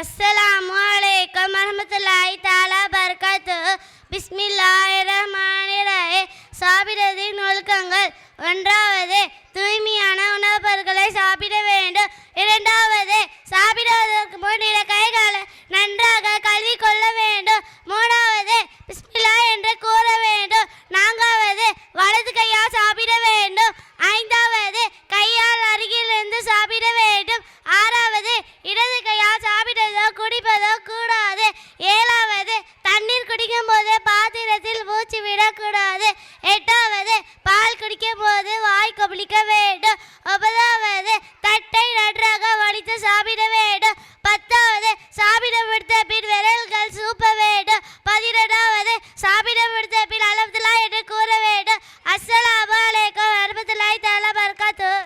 அஸ்ஸலாமு அலைக்கும் வரஹ்மத்துல்லாஹி தஆலா பரகாத்துஹு. பிஸ்மில்லாஹிர்ரஹ்மானிர்ரஹீம். சாப்பிடுவதின் ஒழுக்கங்கள். ஒன்றாவது, தூய்மையான உணவுப் பொருட்களை சாப்பிட வேண்டும். இரண்டாவது, சாப்பிடுவதற்கு முன் இரு கைகளை நன்றாக கழுவி கொள்ள வேண்டும். மூணாவது, பிஸ்மில்லா என்று கூற வேண்டும். நான்காவது, வலது கையால் சாப்பிட வேண்டும். ஐந்தாவது, கையால் அருகிலிருந்து சாப்பிட வேண்டும். ஆறாவது, இடது கையால் சாப்பிடுவதோ குடிப்பதோ கூடாது. ஏழாவது, தண்ணீர் குடிக்கும் போது பாத்திரத்தில் ஊற்றி விடக்கூடாது. எட்டாவது, பால் குடிக்கும் போது வாய் கொப்பளிக்க வேண்டும். ஒன்பதாவது, தட்டை நன்றாக வடித்து சாப்பிட வேண்டும். பத்தாவது, சாப்பிட முடித்த பின் விரல்கள் சூப்ப வேண்டும். 12வது, சாப்பிட முடித்த பின் அல்ஹம்துலில்லாஹ் என்று கூற வேண்டும். அஸ்ஸலாமு அலைக்கும் வரஹ்மத்துல்லாஹி தஆலா பரகாத்துஹு.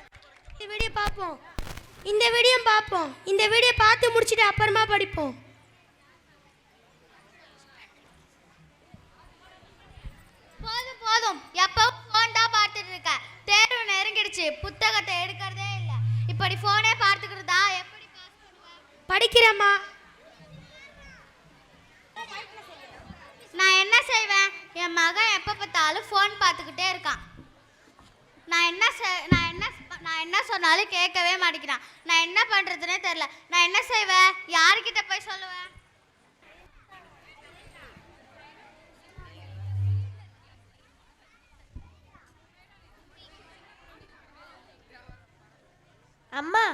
இந்த வீடியோ பார்ப்போம். இந்த வீடியோ பார்த்து முடிச்சுட்டு அப்புறமா படிப்போம். போதும் போதும், எப்பவும் ஃபோன் தான் பார்த்துட்டு இருக்க. தேர்வு நெருங்கிடுச்சு, புத்தகத்தை எடுக்கிறதே இல்லை. இப்படி ஃபோனே பார்த்துக்கிறதா எப்படி பாஸ் பண்ணுவேன்? படிக்கிறேம்மா. நான் என்ன செய்வேன்? என் மகன் எப்போ பார்த்தாலும் ஃபோன் பார்த்துக்கிட்டே இருக்கான். நான் என்ன சொன்னாலும் கேட்கவே மாட்டேங்கிறான். நான் என்ன பண்ணுறதுனே தெரில. நான் என்ன செய்வேன்? யார்கிட்ட போய் சொல்லுவேன்? அம்மா,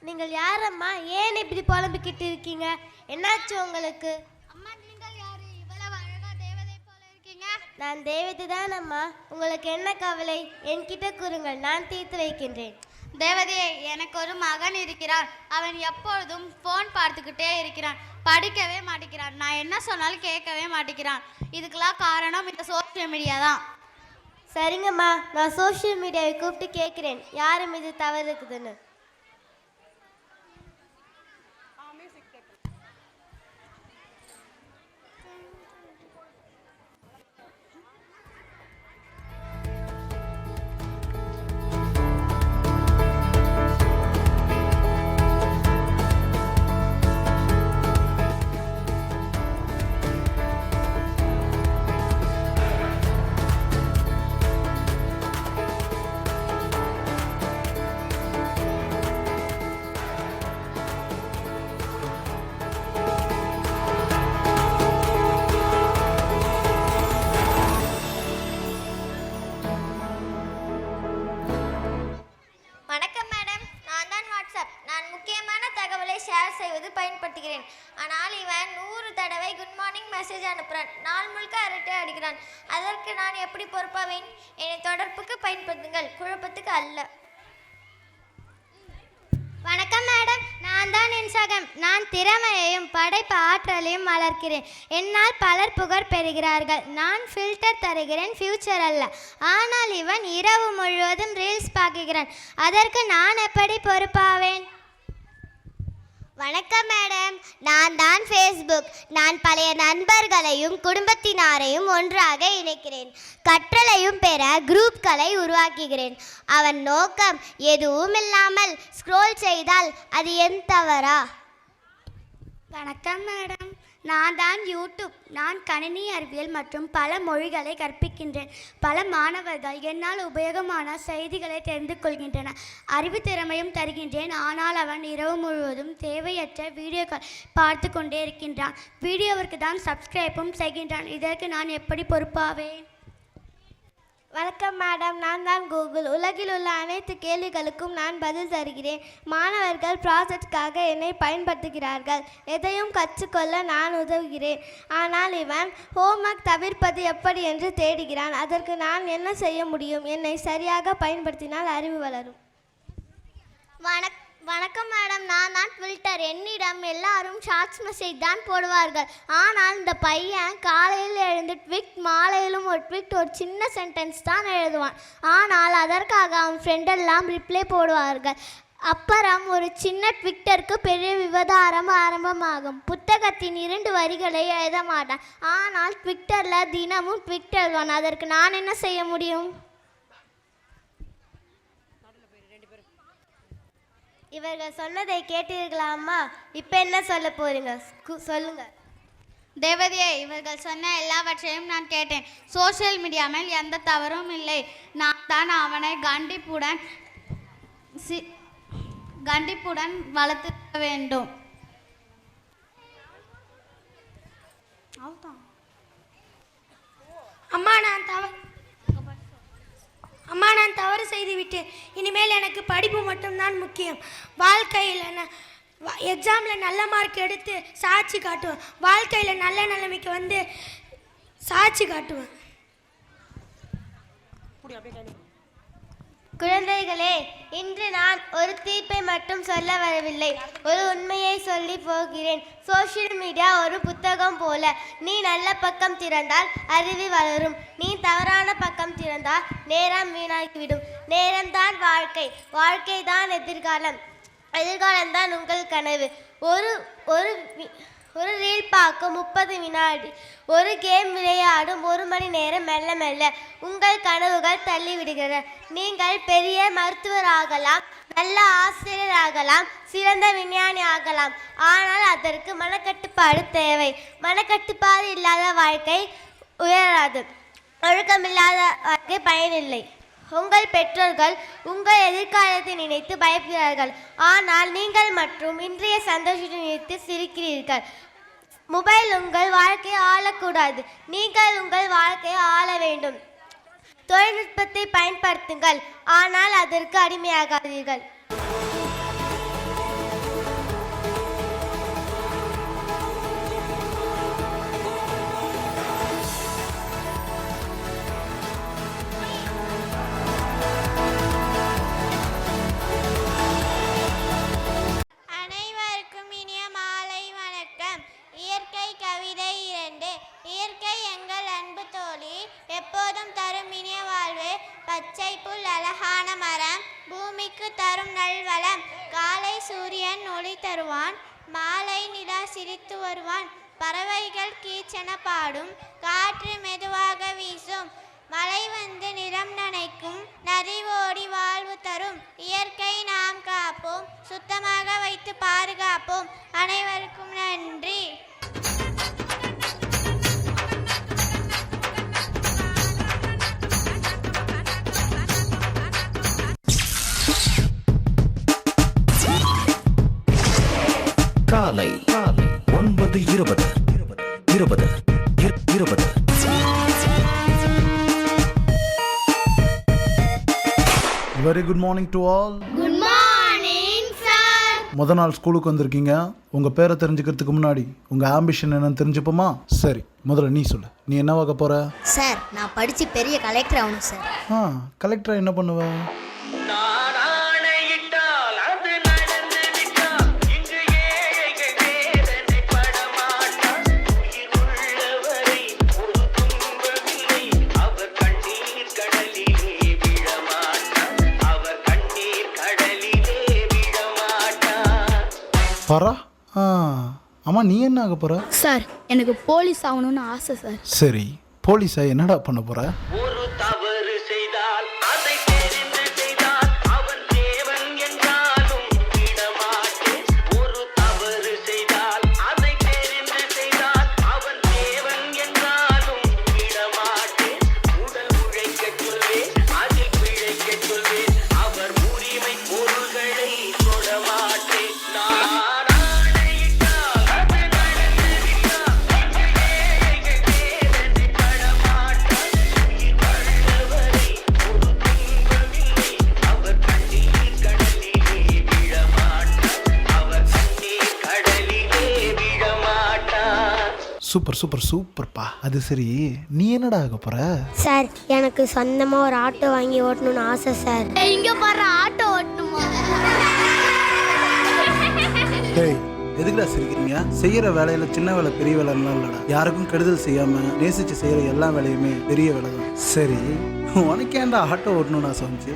நீங்கள் யாரம்மா? ஏன் இப்படி புலம்பிக்கிட்டு இருக்கீங்க? என்னாச்சு உங்களுக்கு? அம்மா, நீங்கள் யாரு? இவ்வளவு அழகா தேவதை போல இருக்கீங்க. நான் தேவதை தானம்மா. உங்களுக்கு என்ன கவலை? என்கிட்ட கூறுங்கள், நான் தீர்த்து வைக்கின்றேன். தேவதையே, எனக்கு ஒரு மகன் இருக்கிறான். அவன் எப்பொழுதும் ஃபோன் பார்த்துக்கிட்டே இருக்கிறான். படிக்கவே மாட்டேங்கிறான். நான் என்ன சொன்னாலும் கேட்கவே மாட்டேங்கிறான். இதுக்கெல்லாம் காரணம் இந்த சோஷியல் மீடியா தான். சரிங்கம்மா, நான் சோஷியல் மீடியாவை கூப்பிட்டு கேட்குறேன் யாரும் இது தவறு இருக்குதுன்னு. வணக்கம் மேடம், நான் தான் வாட்ஸ்அப். நான் முக்கியமான தகவலை ஷேர் செய்வது பயன்படுத்துகிறேன். ஆனால் இவன் 100 தடவை குட் மார்னிங் மெசேஜ் அனுப்புகிறான். நாள் முழுக்க அரட்டை அடிக்கிறான். அதற்கு நான் எப்படி பொறுப்பாவேன்? என்னை தொடர்புக்கு பயன்படுத்துங்கள், குழப்பத்துக்கு அல்ல. வணக்கம் மேடம், நான் தான் என் சகம். நான் திறமையையும் படைப்பு ஆற்றலையும் வளர்க்கிறேன். என்னால் பலர் புகழ் பெறுகிறார்கள். நான் ஃபில்டர் தருகிறேன், ஃபியூச்சர் அல்ல. ஆனால் இவன் இரவு முழுவதும் ரீல்ஸ் பார்க்குகிறான். அதற்கு நான் எப்படி பொறுப்பாவேன்? வணக்கம் மேடம், நான் தான் ஃபேஸ்புக். நான் பழைய நண்பர்களையும் குடும்பத்தினரையும் ஒன்றாக இணைக்கிறேன். கற்றலையும் பெற குரூப்களை உருவாக்குகிறேன். அவன் நோக்கம் எதுவும் இல்லாமல் ஸ்க்ரோல் செய்தால் அது என் தவறா? வணக்கம் மேடம், நான் தான் யூடியூப். நான் கணினி அறிவியல் மற்றும் பல மொழிகளை கற்பிக்கின்றேன். பல மாணவர்கள் என்னால் உபயோகமான செய்திகளை தெரிந்து கொள்கின்றனர். அறிவு திறமையும் தருகின்றேன். ஆனால் அவன் இரவு முழுவதும் தேவையற்ற வீடியோக்கள் பார்த்து கொண்டே இருக்கின்றான். வீடியோவிற்கு தான் சப்ஸ்கிரைப்பும் செய்கின்றான். இதற்கு நான் எப்படி பொறுப்பாவேன்? வணக்கம் மேடம், நான் தான் கூகுள். உலகில் உள்ள அனைத்து கேள்விகளுக்கும் நான் பதில் தருகிறேன். மாணவர்கள் ப்ராஜெக்டுக்காக என்னை பயன்படுத்துகிறார்கள். எதையும் கற்றுக்கொள்ள நான் உதவுகிறேன். ஆனால் இவன் ஹோம்ஒர்க் தவிர்ப்பது எப்படி என்று தேடுகிறான். அதற்கு நான் என்ன செய்ய முடியும்? என்னை சரியாக பயன்படுத்தினால் அறிவு வளரும். வணக்கம் மேடம், நான் தான் ஃபில்டர். என்னிடம் எல்லாரும் ஷார்ட்ஸ் மெசேஜ் தான் போடுவார்கள். ஆனால் இந்த பையன் காலையில் எழுந்து ட்விட், மாலையிலும் ஒரு ட்விட், ஒரு சின்ன சென்டென்ஸ் தான் எழுதுவான். ஆனால் அதற்காக அவன் ஃப்ரெண்டெல்லாம் ரிப்ளை போடுவார்கள். அப்புறம் ஒரு சின்ன ட்விட்டருக்கு பெரிய விவகாரம் ஆரம்பமாகும். புத்தகத்தின் 2 வரிகளை எழுத மாட்டான். ஆனால் ட்விட்டரில் தினமும் ட்விட் எழுதுவான். அதற்கு நான் என்ன செய்ய முடியும்? இவர்கள் சொன்னதை கேட்டீர்களாம்மா? இப்போ என்ன சொல்ல போறீங்க? சொல்லுங்க. தேவதையே, இவர்கள் சொன்ன எல்லாவற்றையும் நான் கேட்டேன். சோஷியல் மீடியா மேல் எந்த தவறும் இல்லை. நான் தான் அவனை கண்டிப்புடன் வளர்த்துக்க வேண்டும். அம்மா, நான் தவறு செய்துவிட்டேன். இனிமேல் எனக்கு படிப்பு மட்டும்தான் முக்கியம். வாழ்க்கையில் எக்ஸாமில் நல்ல மார்க் எடுத்து சாட்சி காட்டுவேன். வாழ்க்கையில் நல்ல நிலைமைக்கு வந்து சாட்சி காட்டுவேன். குழந்தைகளே, இன்று நான் ஒரு தீர்ப்பை மட்டும் சொல்ல வரவில்லை, ஒரு உண்மையை சொல்லி போகிறேன். சோஷியல் மீடியா ஒரு புத்தகம் போல. நீ நல்ல பக்கம் திறந்தால் அறிவு வளரும், நீ தவறான பக்கம் திறந்தால் நேரம் வீணாகிவிடும். நேரம்தான் வாழ்க்கை, வாழ்க்கை தான் எதிர்காலம், எதிர்காலம்தான் உங்கள் கனவு. ஒரு ரீல் பார்க்க 30 வினாடி, ஒரு கேம் விளையாடும் 1 மணி நேரம், மெல்ல மெல்ல உங்கள் கனவுகள் தள்ளிவிடுகிற. நீங்கள் பெரிய மருத்துவர் ஆகலாம், நல்ல ஆசிரியர் ஆகலாம், சிறந்த விஞ்ஞானி ஆகலாம். ஆனால் அதற்கு மனக்கட்டுப்பாடு தேவை. மனக்கட்டுப்பாடு இல்லாத வாழ்க்கை உயராது, ஒழுக்கமில்லாத வாழ்க்கை பயனில்லை. உங்கள் பெற்றோர்கள் உங்கள் எதிர்காலத்தை நினைத்து பயப்படுகிறார்கள், ஆனால் நீங்கள் மற்றும் இன்றைய சந்தோஷத்தை நினைத்து சிரிக்கிறீர்கள். மொபைல் உங்கள் வாழ்க்கையை ஆளக்கூடாது, நீங்கள் உங்கள் வாழ்க்கையை ஆள வேண்டும். தொழில்நுட்பத்தை பயன்படுத்துங்கள், ஆனால் அதற்கு அடிமையாகாதீர்கள். அனைவருக்கும் இனிய மாலை வணக்கம். இயற்கை கவிதை 2. இயற்கை எங்கள் அன்பு தோழி, எப்போதும் தரும் இனிய வாழ்வு. பச்சை புல் அழகான மரம், பூமிக்கு தரும் நல்வளம். காலை சூரியன் ஒளி தருவான், மாலை நிலா சிரித்து வருவான். பறவைகள் கீச்சென பாடும், காற்று மெதுவாக வீசும். மழை வந்து நிலம் நனைக்கும், நதி ஓடி வாழ்வு தரும். இயற்கை நாம் காப்போம், சுத்தமாக வைத்து பாதுகாப்போம். அனைவருக்கும் நன்றி. காலை 9:20. Very good morning to all. Good morning sir. முத நாள் ஸ்கூலுக்கு வந்திருக்கீங்க. உங்கள் பேரை தெரிஞ்சுக்கிறதுக்கு முன்னாடி உங்கள் ஆம்பிஷன் என்னன்னு தெரிஞ்சுப்போமா? சரி, முதல்ல நீ சொல்லு, நீ என்னவாக போகிற? சார், நான் படித்து பெரிய கலெக்டர் ஆகணும் சார். கலெக்டராக என்ன பண்ணுவ? பரா, அம்மா நீ என்ன ஆக போற? சார், எனக்கு போலீஸ் ஆகணும்னு ஆசை சார். சரி, போலீஸா என்னடா பண்ண போற? ஒரு தவறு செய்தால் அதை தெரிந்து செய்தால் அவன் தேவன் என்றாலும் விடமாட்டேன். ஒரு தவறு செய்தால் அதை தெரிந்து செய்தால் அவன் தேவன் என்றாலும் விடமாட்டேன். உடல் உழைக்கச் சொல்வேன், அதில் பிழைக்கச் சொல்வேன், அவர் உரிமை பொருள்களை தொடமாட்டேன். சூப்பர் சூப்பர் சூப்பர்ப்பா. அது சரி, நீ என்னடா ஆக போற? சார், எனக்கு சொந்தமாக ஒரு ஆட்டோ வாங்கி ஓட்டணும்னு ஆசை சார். இங்கே பாரு, ஆட்டோ ஓட்டணுமா? டேய், எதுக்குடா சிரிக்கிறீங்க? செய்யற வேலையில சின்ன வேலை பெரிய வேலைலாம் இல்லடா. யாருக்கும் கெடுதல் செய்யாம நேசிச்சு செய்யற எல்லா வேலையுமே பெரிய வேலை தான். சரி, உனக்கு ஏன்டா ஆட்டோ ஓட்டணும்னு ஆசை வந்துச்சு?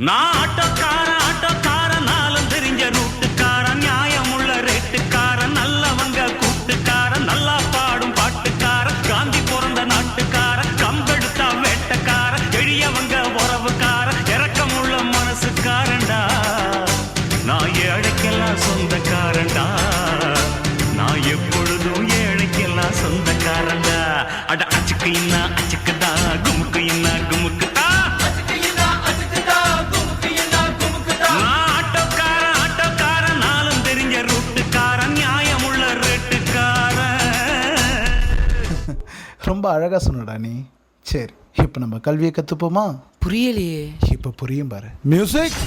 நான் ஆட்டோக்காரன் நாளும் தெரிஞ்ச ரூட்டுக்காரன், நியாயமுள்ள ரேட்டுக்காரன், நல்லவங்க கூட்டுக்காரன், நல்லா பாடும் பாட்டுக்காரன், காந்தி பிறந்த நாட்டுக்காரன். ரொம்ப அழகாக சொன்னடா நீ. சரி, இப்போ நம்ம கல்வியை கற்றுப்போமா? புரியலையே. இப்போ புரியும் பாரு. மியூசிக்.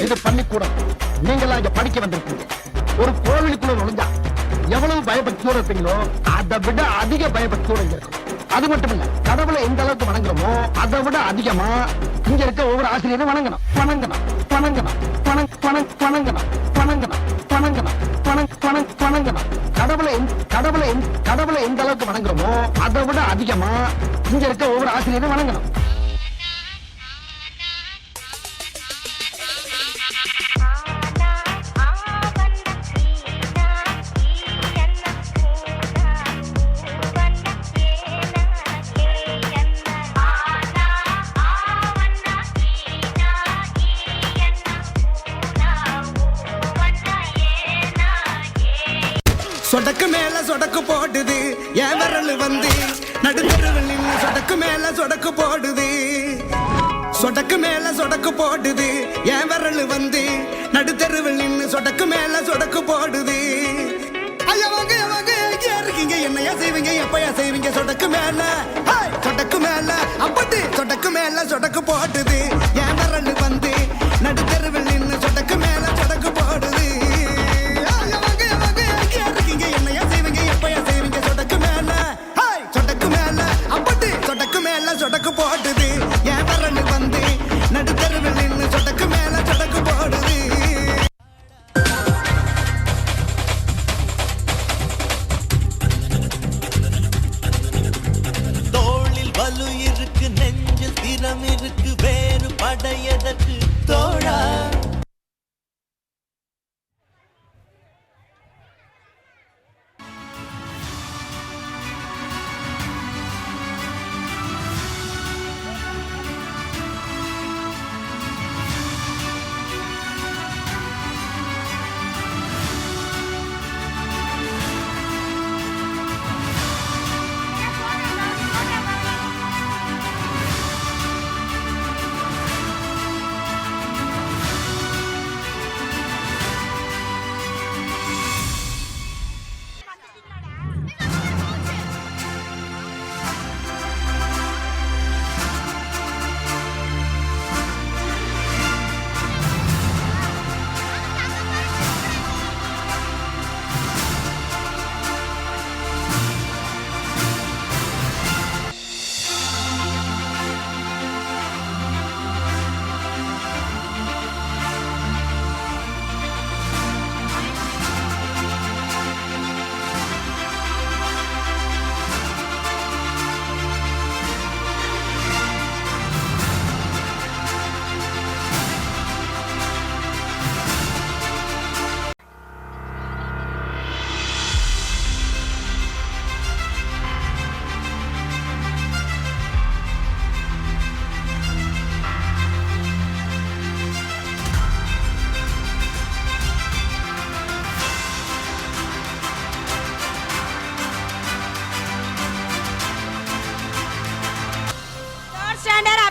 இது பள்ளிக்கூடம். நீங்களா இங்க படிக்க வந்திருக்கீங்க. ஒரு கோவிலுக்குள்ள நுழைஞ்சா எவ்வளவு பயபக்தியோட இருப்பீங்களோ அதை விட அதிக பயபக்தியோட இங்க இருக்கும். அது மட்டும் இல்ல, கடவுளை எந்த அளவுக்கு வணங்குறோமோ அதை விட அதிகமா இங்க இருக்க ஒவ்வொரு ஆசிரியரும் வணங்கணும் வணங்கணும் வணங்கணும் வணங்கணும் வணங்கணும் வணங்கணும் வணங்கணும். கடவுளை எந்த அளவுக்கு வணங்குறோமோ அதை விட அதிகமா இங்க இருக்க ஒவ்வொரு ஆசிரியரும் வணங்கணும். சொடக்கு மேல சொடக்கு போடுது என் விரல் வந்து நடுத்தருவில் நின்று சொடக்கு மேல சொடக்கு போடுது. சொடக்கு மேல சொடக்கு போடுது என் விரல் வந்து நடுத்தருவில் நின்று சொடக்கு மேல சொடக்கு போடுது. ஐயா வாங்க வாங்க, எங்கே இருக்கீங்க? என்னையா செய்வீங்க? எப்பயா செய்வீங்க? சொடக்கு மேல சொடக்கு மேல அப்படி சொடக்கு மேல சொடக்கு போடுது என் விரல் வந்து நடுத்தருவில் நின்று சொடக்கு மேல சொடக்கு போடுது. சொடக்கு போடுது என் விரல் வந்து நடுத்தருவில் நின்று சொடக்கு மேல சொடக்கு போடுது. தோளில் வலு இருக்கு, நெஞ்சில் திறம் இருக்கு, வேறு படையதற்கு தோழா.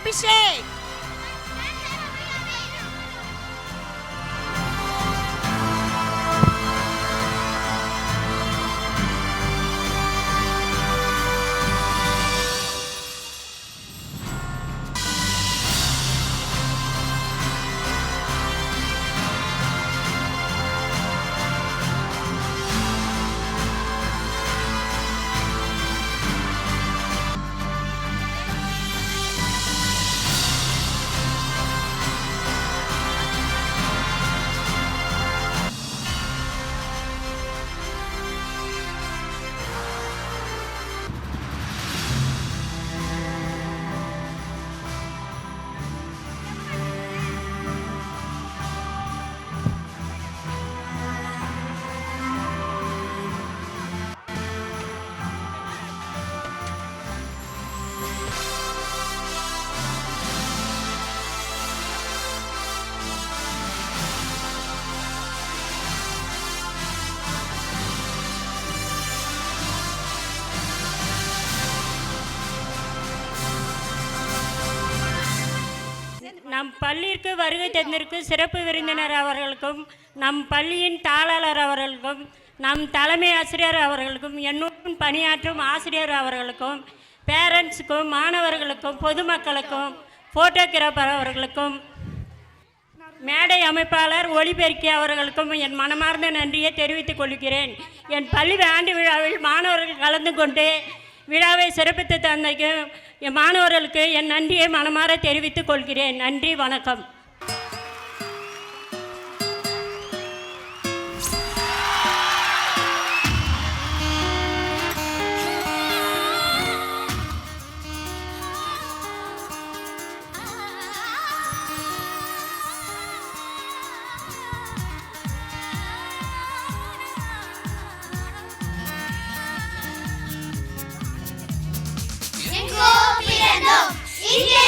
அபிஷேக். நம் பள்ளிக்கு வருகை தந்திருக்கும் சிறப்பு விருந்தினர் அவர்களுக்கும் நம் பள்ளியின் தாளாளர் அவர்களுக்கும் நம் தலைமை ஆசிரியர் அவர்களுக்கும் என்னுடன் பணியாற்றும் ஆசிரியர் அவர்களுக்கும் பேரண்ட்ஸுக்கும் மாணவர்களுக்கும் பொதுமக்களுக்கும் ஃபோட்டோகிராஃபர் அவர்களுக்கும் மேடை அமைப்பாளர் ஒளிபெருக்கி அவர்களுக்கும் என் மனமார்ந்த நன்றியை தெரிவித்துக் கொள்கிறேன். என் பள்ளி ஆண்டு விழாவில் மாணவர்கள் கலந்து கொண்டு விழாவை சிறப்பித்து தந்தைக்கும் என் மாணவர்களுக்கு என் நன்றியை மனமாற தெரிவித்துக் கொள்கிறேன். நன்றி, வணக்கம். எங்கோ பிறந்தோம் இங்கே